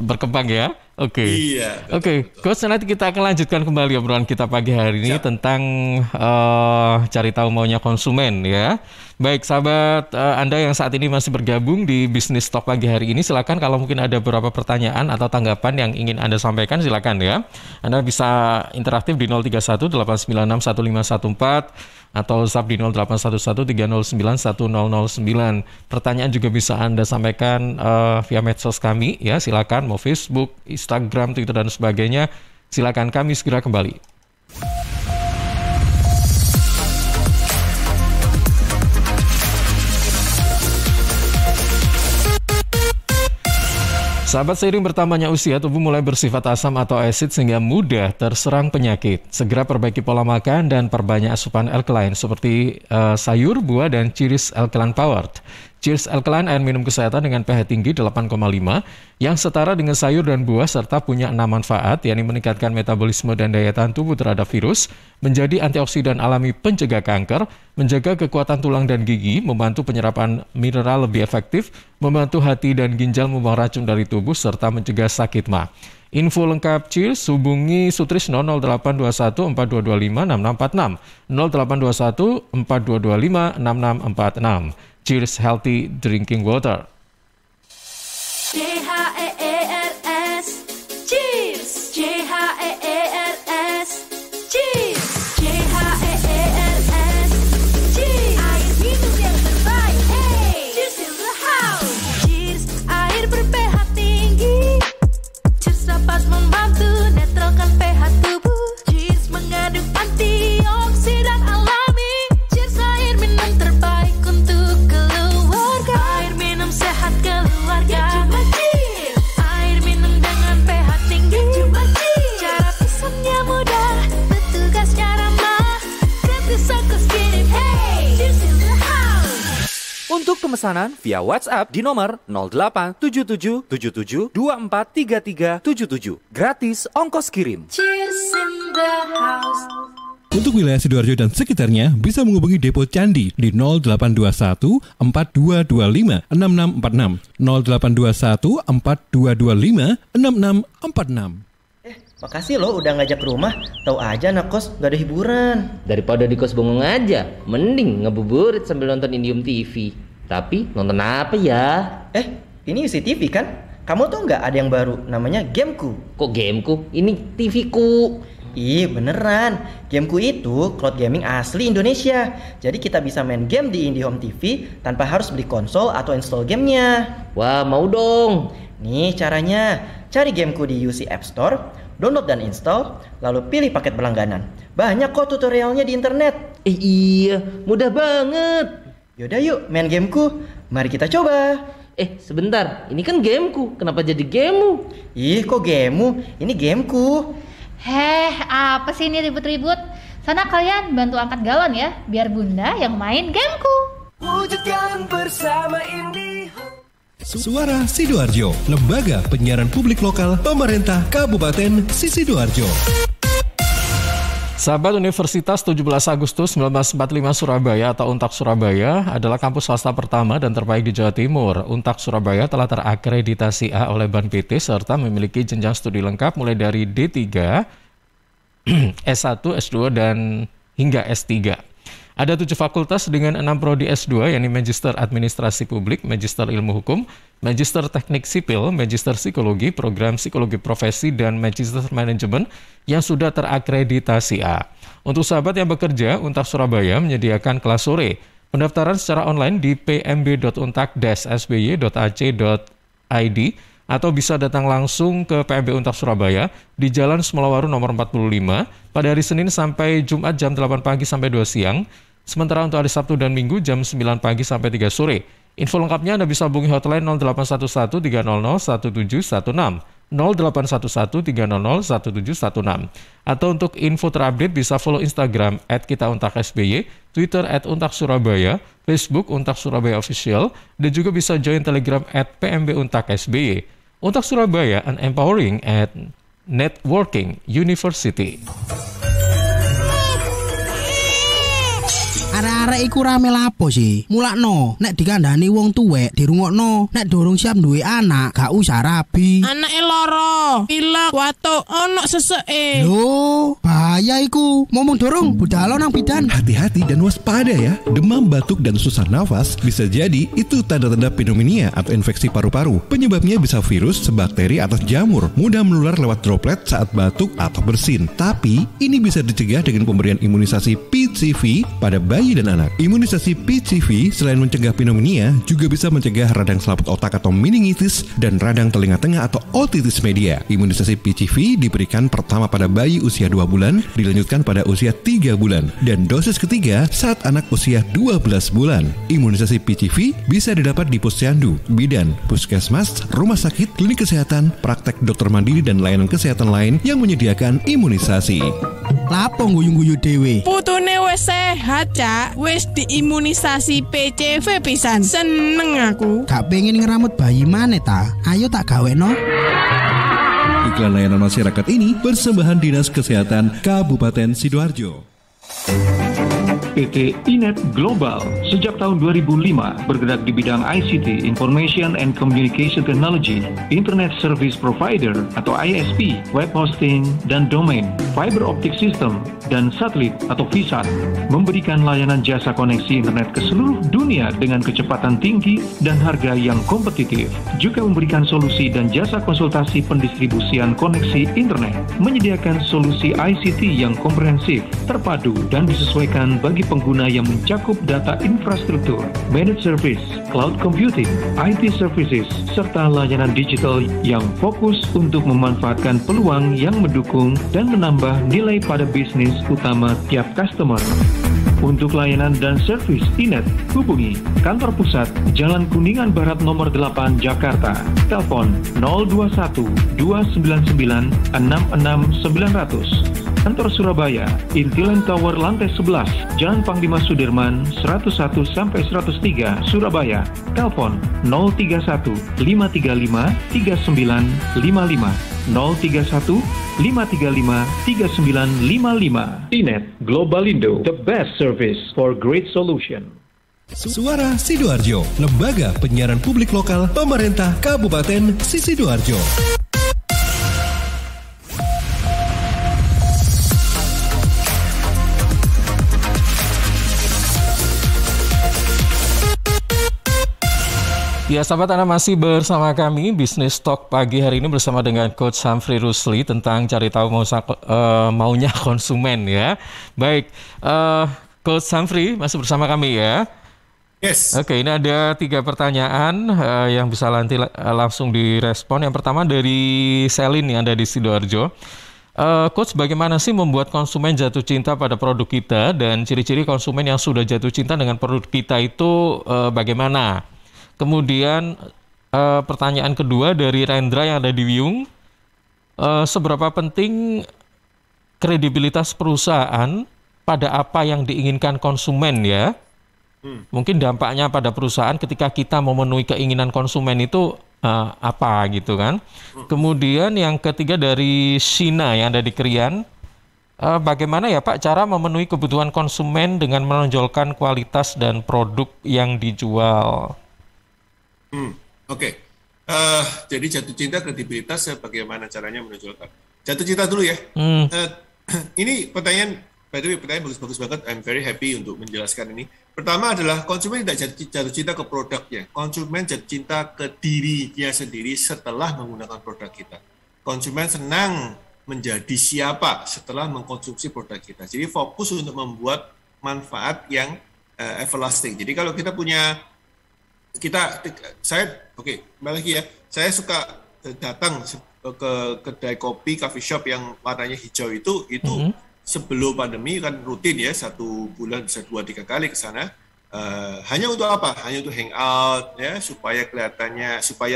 berkembang, ya. Oke. Iya. Oke, Coach, nanti kita akan lanjutkan kembali obrolan kita pagi hari ini tentang cari tahu maunya konsumen, ya. Baik, sahabat Anda yang saat ini masih bergabung di Bisnis Talk pagi hari ini, silakan kalau mungkin ada beberapa pertanyaan atau tanggapan yang ingin Anda sampaikan, silakan, ya. Anda bisa interaktif di 031-896-1514 atau WhatsApp di 0811-309-1009. Pertanyaan juga bisa Anda sampaikan via medsos kami, ya. Silakan, mau Facebook, Instagram, Twitter, dan sebagainya. Silakan, kami segera kembali. Sahabat, seiring bertambahnya usia, tubuh mulai bersifat asam atau asid sehingga mudah terserang penyakit. Segera perbaiki pola makan dan perbanyak asupan alkaline seperti sayur, buah, dan Cheers Alkaline Powered. Cheers Alkaline, air minum kesehatan dengan pH tinggi 8,5 yang setara dengan sayur dan buah serta punya 6 manfaat, yakni meningkatkan metabolisme dan daya tahan tubuh terhadap virus, menjadi antioksidan alami pencegah kanker, menjaga kekuatan tulang dan gigi, membantu penyerapan mineral lebih efektif, membantu hati dan ginjal membuang racun dari tubuh, serta mencegah sakit ma. Info lengkap Cheers, hubungi Sutrisno 0821 4225 6646, 0821 4225 6646. Cheers Healthy Drinking Water. CHEERS, Cheers, CHEERS, Cheers, CHEERS, Cheers, air minum yang terbaik, hey, Cheers in the house. Cheers, air ber-pH tinggi. Cheers dapat membantu netralkan pH tubuh. Cheers mengandung antioksidan alami. Cheers, air minum terbaik untuk keluarga. Air minum sehat keluarga. Cuma Cheers. Air minum dengan pH tinggi. Cuma Cheers. Cara pesannya pesanan via WhatsApp di nomor 087777243377. Gratis ongkos kirim. Cheers in the house. Untuk wilayah Sidoarjo dan sekitarnya bisa menghubungi Depo Candi di 0821 4225 6646 0821 4225 6646. Makasih lo udah ngajak ke rumah. Tahu aja anak kos gak ada hiburan. Daripada di kos bengong aja, mending ngebuburit sambil nonton Indium TV. Tapi nonton apa ya? Ini UCTV kan? Kamu tuh nggak ada yang baru, namanya Gameku. Kok Gameku? Ini TV-ku. Ih beneran, Gameku itu cloud gaming asli Indonesia. Jadi kita bisa main game di IndiHome TV tanpa harus beli konsol atau install gamenya. Wah mau dong. Nih caranya, cari Gameku di UC App Store, download dan install, lalu pilih paket berlangganan. Banyak kok tutorialnya di internet. Iya, mudah banget. Yaudah yuk main Gameku, mari kita coba. Sebentar, ini kan Gameku, kenapa jadi gamemu? Ih kok gamemu, ini Gameku. Apa sih ini ribut-ribut? Sana kalian bantu angkat galon ya, biar bunda yang main Gameku. Wujudkan bersama IndiHome. Suara Sidoarjo, lembaga penyiaran publik lokal pemerintah Kabupaten Sidoarjo. Sahabat, Universitas 17 Agustus 1945 Surabaya atau UNTAK Surabaya adalah kampus swasta pertama dan terbaik di Jawa Timur. UNTAK Surabaya telah terakreditasi A oleh BANPT serta memiliki jenjang studi lengkap mulai dari D3, S1, S2, dan hingga S3. Ada 7 fakultas dengan 6 prodi S2, yakni Magister Administrasi Publik, Magister Ilmu Hukum, Magister Teknik Sipil, Magister Psikologi, Program Psikologi Profesi, dan Magister Manajemen yang sudah terakreditasi A. Untuk sahabat yang bekerja, UNTAK Surabaya menyediakan kelas sore. Pendaftaran secara online di pmb.untak-sby.ac.id atau bisa datang langsung ke PMB UNTAK Surabaya di Jalan Semolawaru nomor 45 pada hari Senin sampai Jumat jam 8 pagi sampai 2 siang. Sementara untuk hari Sabtu dan Minggu jam 9 pagi sampai 3 sore. Info lengkapnya Anda bisa hubungi hotline 0811 300 1716, 0811 300 1716. Atau untuk info terupdate bisa follow Instagram @kitauntak_sby, Twitter @untaksurabaya, Facebook Untak Surabaya Official, dan juga bisa join Telegram @pmb_untak_sby. UNTAK Surabaya, an empowering and networking university. Arek-arek iku rame lapo sih? Mulakno, nek dikandani wong tuwek dirungokno, nek durung siap duwe anak, gak usah rabi. Anake loro, pilek, watuk, ono seseke. Loh, bahaya iku. Ngomong dorong, budal nang bidan. Hati-hati dan waspada ya. Demam, batuk, dan susah nafas bisa jadi itu tanda-tanda pneumonia atau infeksi paru-paru. Penyebabnya bisa virus, bakteri, atau jamur. Mudah menular lewat droplet saat batuk atau bersin. Tapi, ini bisa dicegah dengan pemberian imunisasi PCV pada bayi dan anak. Imunisasi PCV selain mencegah pneumonia, juga bisa mencegah radang selaput otak atau meningitis dan radang telinga tengah atau otitis media. Imunisasi PCV diberikan pertama pada bayi usia 2 bulan, dilanjutkan pada usia 3 bulan, dan dosis ketiga saat anak usia 12 bulan. Imunisasi PCV bisa didapat di posyandu, bidan, puskesmas, rumah sakit, klinik kesehatan, praktek dokter mandiri, dan layanan kesehatan lain yang menyediakan imunisasi. Lapo guyu-guyu dewe? Putune wis sehat, Cak. Wis diimunisasi PCV pisan. Seneng aku. Gak pengen ngeramut bayi maneh ta? Ayo tak gaweno. Iklan layanan masyarakat ini persembahan Dinas Kesehatan Kabupaten Sidoarjo. PT Inet Global sejak tahun 2005 bergerak di bidang ICT, Information and Communication Technology, Internet Service Provider atau ISP, web hosting dan domain, fiber optic system, dan satelit atau VSAT, memberikan layanan jasa koneksi internet ke seluruh dunia dengan kecepatan tinggi dan harga yang kompetitif. Juga memberikan solusi dan jasa konsultasi pendistribusian koneksi internet, menyediakan solusi ICT yang komprehensif, terpadu, dan disesuaikan bagi pengguna yang mencakup data infrastruktur, managed service, cloud computing, IT services, serta layanan digital yang fokus untuk memanfaatkan peluang yang mendukung dan menambah nilai pada bisnis utama tiap customer. Untuk layanan dan servis Inet, hubungi kantor pusat Jalan Kuningan Barat nomor 8 Jakarta. Telepon 021 299 66900. Kantor Surabaya, Intiland Tower lantai 11, Jalan Panglima Sudirman 101 sampai 103 Surabaya. Telepon 031 535 3955 031 535 3955. Inet Globalindo, the best service for great solution. Suara Sidoarjo, lembaga penyiaran publik lokal pemerintah Kabupaten Sidoarjo. Ya sahabat, Anda masih bersama kami Bisnis Talk pagi hari ini bersama dengan Coach Humphrey Rusli tentang cari tahu maunya konsumen ya. Baik, Coach Humphrey masih bersama kami ya. Yes. Oke, ini ada 3 pertanyaan yang bisa nanti langsung direspon. Yang pertama dari Selin yang ada di Sidoarjo. Coach, bagaimana sih membuat konsumen jatuh cinta pada produk kita dan ciri-ciri konsumen yang sudah jatuh cinta dengan produk kita itu bagaimana? Kemudian pertanyaan kedua dari Rendra yang ada di Wiyung. Seberapa penting kredibilitas perusahaan pada apa yang diinginkan konsumen ya? Mungkin dampaknya pada perusahaan ketika kita memenuhi keinginan konsumen itu apa gitu kan. Kemudian yang ketiga dari Shina yang ada di Krian, bagaimana ya Pak cara memenuhi kebutuhan konsumen dengan menonjolkan kualitas dan produk yang dijual? Oke. Jadi jatuh cinta kredibilitas bagaimana caranya menonjolkan? Jatuh cinta dulu ya. Ini pertanyaan by the way, pertanyaan bagus-bagus banget. I'm very happy untuk menjelaskan ini. Pertama adalah konsumen tidak jatuh cinta ke produknya. Konsumen jatuh cinta ke dirinya sendiri setelah menggunakan produk kita. Konsumen senang menjadi siapa setelah mengkonsumsi produk kita. Jadi fokus untuk membuat manfaat yang everlasting. Jadi kalau kita punya, kembali lagi ya, saya suka datang ke kedai kopi, coffee shop yang warnanya hijau itu sebelum pandemi kan rutin ya, 1 bulan bisa 2-3 kali ke sana. Hanya untuk apa? Hanya untuk hangout ya, supaya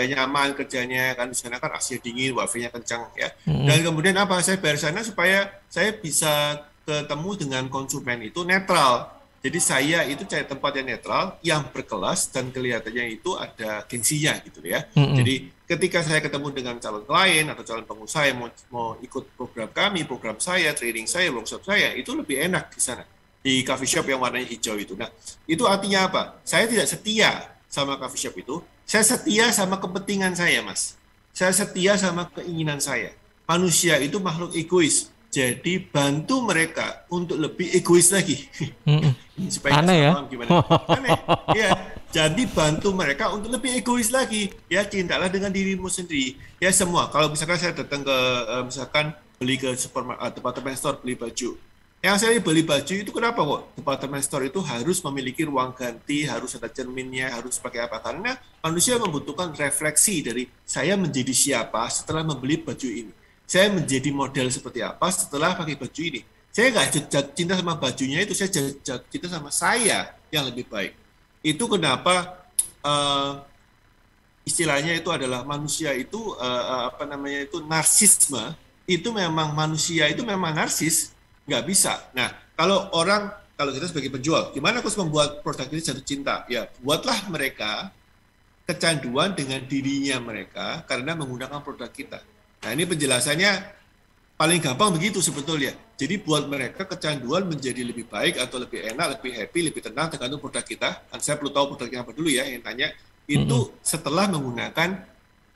nyaman kerjanya kan. Di sana kan AC dingin, wifi-nya kencang ya. Dan kemudian apa? Saya bayar sana supaya saya bisa ketemu dengan konsumen itu netral. Jadi saya itu cari tempat yang netral, yang berkelas dan kelihatannya itu ada gengsinya gitu ya. Jadi ketika saya ketemu dengan calon klien atau calon pengusaha yang mau ikut program kami, program saya, training saya, workshop saya, itu lebih enak di sana. Di coffee shop yang warnanya hijau itu. Nah, itu artinya apa? Saya tidak setia sama coffee shop itu, saya setia sama kepentingan saya, Mas. Saya setia sama keinginan saya. Manusia itu makhluk egois. Jadi bantu mereka untuk lebih egois lagi. Supaya aneh ya? Gimana? Aneh. Ya, jadi bantu mereka untuk lebih egois lagi. Ya, cintalah dengan dirimu sendiri. Ya semua. Kalau misalkan saya datang ke beli ke department store beli baju. Yang saya beli baju itu kenapa kok department store itu harus memiliki ruang ganti, harus ada cerminnya, harus pakai apa? Karena manusia membutuhkan refleksi dari saya menjadi siapa setelah membeli baju ini. Saya menjadi model seperti apa setelah pakai baju ini. Saya nggak jatuh cinta sama bajunya itu, saya jatuh cinta sama saya yang lebih baik. Itu kenapa istilahnya itu adalah manusia itu itu narsisme. Itu memang manusia itu memang narsis, nggak bisa. Nah, kalau kita sebagai penjual, gimana aku harus membuat produk ini jatuh cinta? Ya, buatlah mereka kecanduan dengan dirinya mereka karena menggunakan produk kita. Nah, ini penjelasannya paling gampang begitu sebetulnya. Jadi buat mereka kecanduan menjadi lebih baik atau lebih enak, lebih happy, lebih tenang tergantung produk kita. Dan saya perlu tahu produknya apa dulu ya yang tanya. Itu setelah menggunakan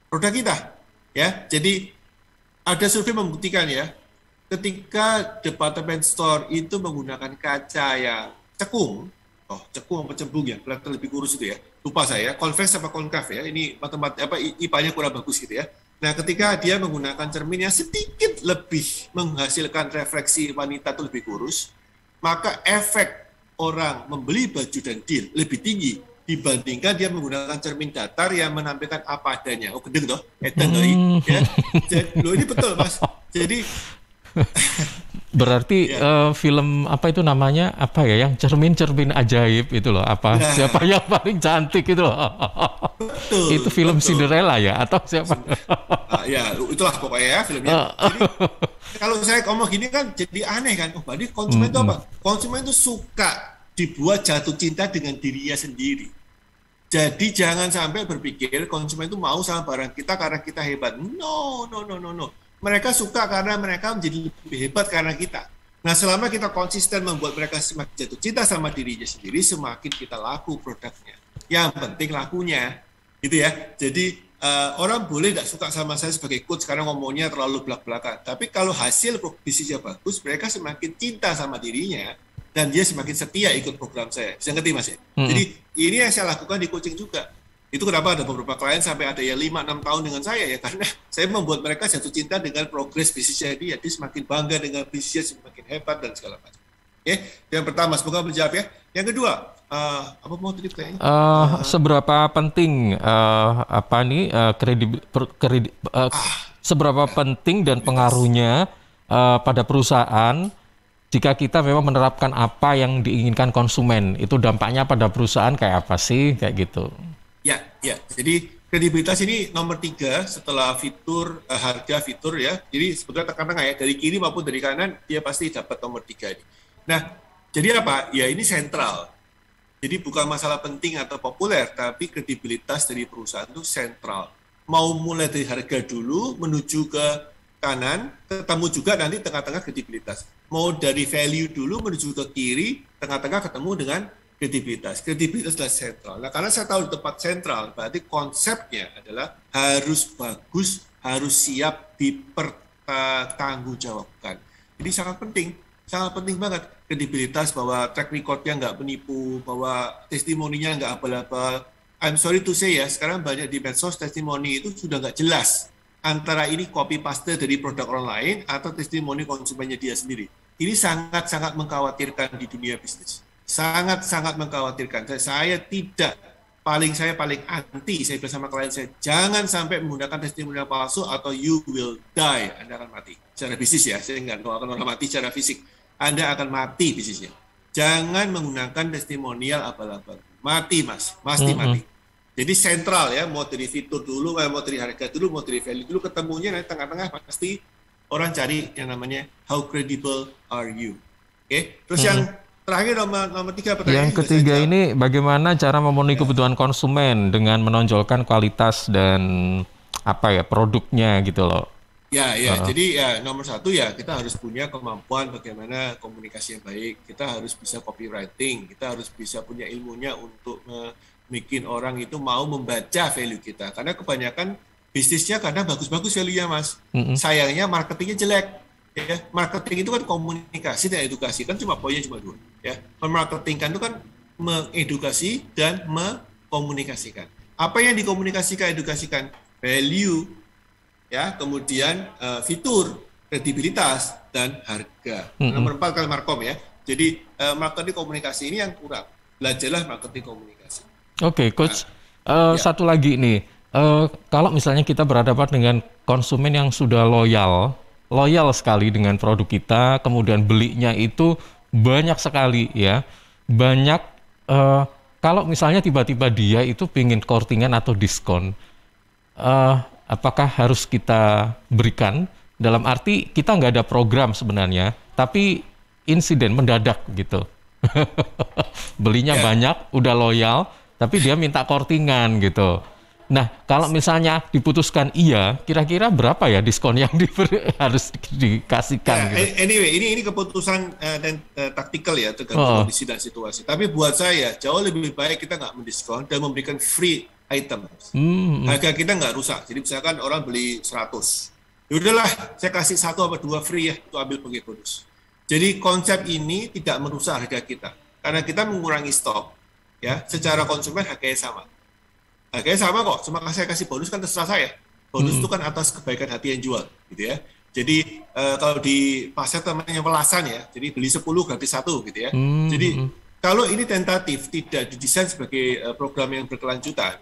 produk kita. Ya, jadi ada survei membuktikan ya, ketika department store itu menggunakan kaca yang cekung apa cembung ya, kelihatan lebih kurus itu ya. Lupa saya, konveks apa konkav ya. Ini IPA-nya kurang bagus gitu ya. Nah, ketika dia menggunakan cermin yang sedikit lebih menghasilkan refleksi wanita itu lebih kurus, maka efek orang membeli baju dan deal lebih tinggi dibandingkan dia menggunakan cermin datar yang menampilkan apa adanya. Oh, gendeng toh, edan toh, ya. Loh, ini betul, Mas. Jadi berarti film apa itu namanya apa ya yang cermin ajaib itu loh apa siapa yang paling cantik itu loh. Betul, itu film betul. Cinderella ya atau siapa? Ya itulah pokoknya ya filmnya. Jadi kalau saya ngomong gini kan jadi aneh kan. Oh, berarti konsumen itu apa? Konsumen itu suka dibuat jatuh cinta dengan dirinya sendiri. Jadi jangan sampai berpikir konsumen itu mau sama barang kita karena kita hebat. No. Mereka suka karena mereka menjadi lebih hebat karena kita. Nah, selama kita konsisten membuat mereka semakin jatuh cinta sama dirinya sendiri, semakin kita laku produknya. Yang penting lakunya, gitu ya. Jadi orang boleh tidak suka sama saya sebagai coach karena ngomongnya terlalu belak-belakan. Tapi kalau hasil bisnisnya bagus, mereka semakin cinta sama dirinya. Dan dia semakin setia ikut program saya. Bisa ngerti Mas ya? Jadi ini yang saya lakukan di coaching juga. Itu kenapa ada beberapa klien sampai ada ya 5-6 tahun dengan saya ya. Karena saya membuat mereka jatuh cinta dengan progres bisnisnya dia. Dia semakin bangga dengan bisnisnya, semakin hebat dan segala macam. Oke, yang pertama semoga menjawab ya. Yang kedua, apa mau tadi kayaknya? Seberapa penting seberapa penting dan pengaruhnya pada perusahaan jika kita memang menerapkan apa yang diinginkan konsumen, itu dampaknya pada perusahaan kayak apa sih, kayak gitu? Ya. Jadi kredibilitas ini nomor 3 setelah fitur, harga fitur ya. Jadi sebetulnya tengah-tengah ya, dari kiri maupun dari kanan, dia pasti dapat nomor 3 ini. Nah, jadi apa? Ya ini sentral. Jadi bukan masalah penting atau populer, tapi kredibilitas dari perusahaan itu sentral. Mau mulai dari harga dulu, menuju ke kanan, ketemu juga nanti tengah-tengah kredibilitas. Mau dari value dulu menuju ke kiri, tengah-tengah ketemu dengan kredibilitas. Kredibilitas adalah sentral. Nah, karena saya tahu di tempat sentral, berarti konsepnya adalah harus bagus, harus siap dipertanggungjawabkan. Jadi sangat penting banget kredibilitas, bahwa track record-nya nggak penipu, bahwa testimoninya nggak abal-abal. I'm sorry to say ya, sekarang banyak di medsos testimoni itu sudah nggak jelas. Antara ini copy paste dari produk orang lain atau testimoni konsumennya dia sendiri. Ini sangat-sangat mengkhawatirkan di dunia bisnis. Sangat-sangat mengkhawatirkan. Saya paling anti, saya bilang sama klien saya, jangan sampai menggunakan testimonial palsu atau you will die, Anda akan mati. Secara bisnis ya, saya nggak akan orang mati secara fisik. Anda akan mati bisnisnya. Jangan menggunakan testimonial abal-abal. Mati Mas, pasti mati. Jadi sentral ya, mau dari fitur dulu, mau dari harga dulu, mau dari value dulu, ketemunya nanti tengah-tengah pasti orang cari yang namanya how credible are you. Oke, terus yang terakhir nomor 3 pertanyaan. Yang ketiga ini bagaimana cara memenuhi kebutuhan konsumen dengan menonjolkan kualitas dan produknya gitu loh. Jadi ya nomor 1 ya kita harus punya kemampuan bagaimana komunikasi yang baik. Kita harus bisa copywriting, kita harus bisa punya ilmunya untuk bikin orang itu mau membaca value kita. Karena kebanyakan bisnisnya kadang bagus-bagus value-nya Mas. Sayangnya marketingnya jelek. Ya, marketing itu kan komunikasi dan edukasi, kan poinnya cuma 2. Ya, memarketingkan itu kan mengedukasi dan mengkomunikasikan. Apa yang dikomunikasikan, edukasikan? Value, ya, kemudian fitur, kredibilitas, dan harga. Nomor 4 kan Markom ya. Jadi marketing komunikasi ini yang kurang. Belajarlah marketing komunikasi. Oke, Coach. Satu lagi nih, kalau misalnya kita berhadapan dengan konsumen yang sudah loyal sekali dengan produk kita, kemudian belinya itu banyak sekali ya, kalau misalnya tiba-tiba dia itu pengen courtingan atau diskon, apakah harus kita berikan? Dalam arti kita nggak ada program sebenarnya, tapi insiden mendadak gitu. Belinya banyak, udah loyal, tapi dia minta courtingan gitu. Nah, kalau misalnya diputuskan iya, kira-kira berapa ya diskon yang harus dikasihkan? Gitu? Anyway, ini keputusan dan taktikal ya, tergantung kondisi dan situasi. Tapi buat saya jauh lebih baik kita nggak mendiskon dan memberikan free item. Harga kita nggak rusak. Jadi misalkan orang beli 100, ya udahlah, saya kasih 1 atau 2 free ya, itu ambil pakai bonus. Jadi konsep ini tidak merusak harga kita, karena kita mengurangi stok. Ya, secara konsumen harganya sama. Harganya sama kok, cuma saya kasih bonus kan terserah saya. Bonus itu kan atas kebaikan hati yang jual, gitu ya. Jadi kalau di pasar namanya welasan ya, jadi beli 10 gratis 1 gitu ya. Jadi kalau ini tentatif, tidak didesain sebagai program yang berkelanjutan,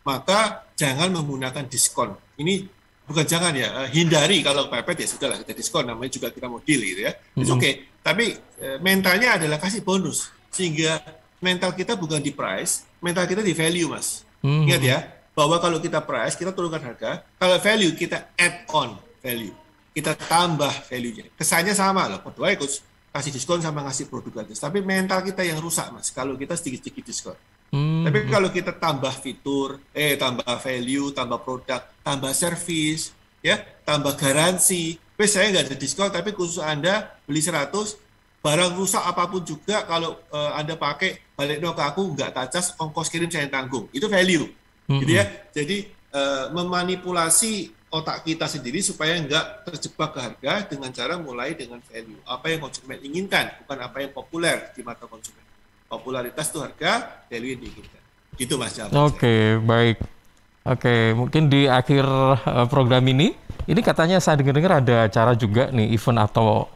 maka jangan menggunakan diskon. Ini bukan jangan ya, hindari. Kalau pepet ya sudahlah kita diskon, namanya juga kita mau deal gitu ya. It's okay. Tapi mentalnya adalah kasih bonus, sehingga mental kita bukan di price, mental kita di value, Mas. Ingat ya, bahwa kalau kita price, kita turunkan harga. Kalau value, kita add on value. kita tambah value-nya. Kesannya sama loh, berdua ikut kasih diskon sama ngasih produk gratis. Tapi mental kita yang rusak, Mas, kalau kita sedikit-sedikit diskon. Tapi kalau kita tambah fitur, tambah value, tambah produk, tambah service, ya, tambah garansi. Saya nggak ada diskon, tapi khusus Anda beli 100, barang rusak apapun juga, kalau Anda pakai, balik ke aku, nggak tacas, ongkos kirim saya yang tanggung. Itu value. Gitu ya. Jadi, memanipulasi otak kita sendiri supaya nggak terjebak ke harga dengan cara mulai dengan value. Apa yang konsumen inginkan, bukan apa yang populer di mata konsumen. Popularitas itu harga, value yang diinginkan. Gitu Mas jawaban saya. Oke, baik. Oke, mungkin di akhir program ini katanya saya dengar ada acara juga nih, event atau...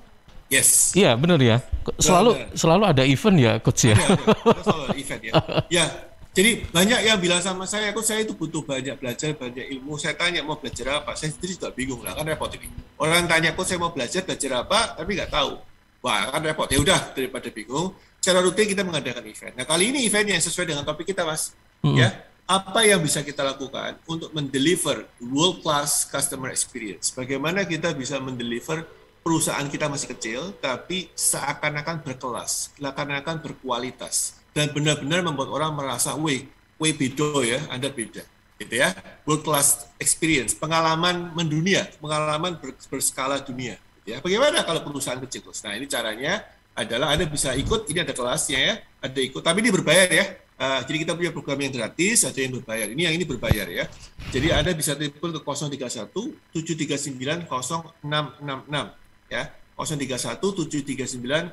Yes. Iya, benar ya. Selalu ada event ya, Coach ya? Ada selalu ada event ya. Ya. Jadi banyak yang bilang sama saya, saya itu butuh banyak belajar, banyak ilmu. Saya tanya mau belajar apa, saya sendiri juga bingung lah, kan repot ini. Orang tanya saya mau belajar apa, tapi nggak tahu. Wah, kan repot. Ya udah, daripada bingung, secara rutin kita mengadakan event. Nah, kali ini eventnya sesuai dengan topik kita, Mas. Ya, apa yang bisa kita lakukan untuk mendeliver world class customer experience? Bagaimana kita bisa mendeliver perusahaan kita masih kecil, tapi seakan-akan berkelas, seakan-akan berkualitas. Dan benar-benar membuat orang merasa, weh beda ya, Anda beda, gitu ya. World class experience, pengalaman mendunia, pengalaman berskala dunia, gitu ya. Bagaimana kalau perusahaan kecil? Nah, ini caranya adalah Anda bisa ikut, ini ada kelasnya ya, ada ikut, tapi ini berbayar ya. Jadi kita punya program yang gratis, ada yang berbayar. Yang ini berbayar ya. Jadi Anda bisa telepon ke 031 739 0666 ya. 031-739-0666.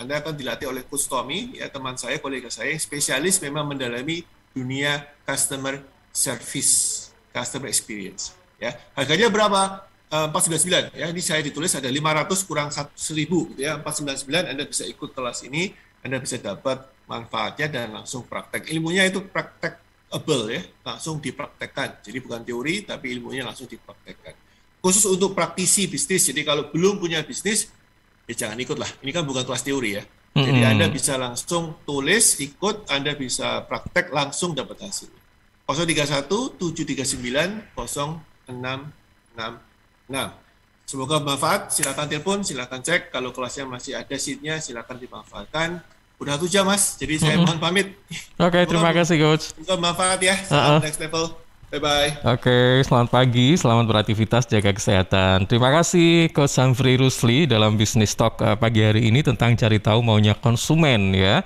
Anda akan dilatih oleh Coach Tommy, ya, teman saya, kolega saya, yang spesialis memang mendalami dunia customer service, customer experience. Ya, harganya berapa? 499. Ya, ini saya ditulis ada 500 kurang 1.000, gitu ya. 499. Anda bisa ikut kelas ini, Anda bisa dapat manfaatnya dan langsung praktek. Ilmunya itu praktekable ya, langsung dipraktekkan. Jadi bukan teori, tapi ilmunya langsung dipraktekkan. Khusus untuk praktisi bisnis, jadi kalau belum punya bisnis, ya jangan ikut lah. Ini kan bukan kelas teori ya. Jadi Anda bisa langsung tulis, ikut, Anda bisa praktek, langsung dapat hasil. 031-739-0666. Semoga bermanfaat, silakan telepon, silakan cek. Kalau kelasnya masih ada seatnya, silakan dimanfaatkan. Udah 1 jam Mas, jadi saya mohon pamit. Oke, terima kasih Coach. Semoga bermanfaat ya, salam next level. Bye-bye. Oke, selamat pagi, selamat beraktivitas, jaga kesehatan. Terima kasih Coach Humphrey Rusli dalam Business Talk pagi hari ini tentang cari tahu maunya konsumen ya.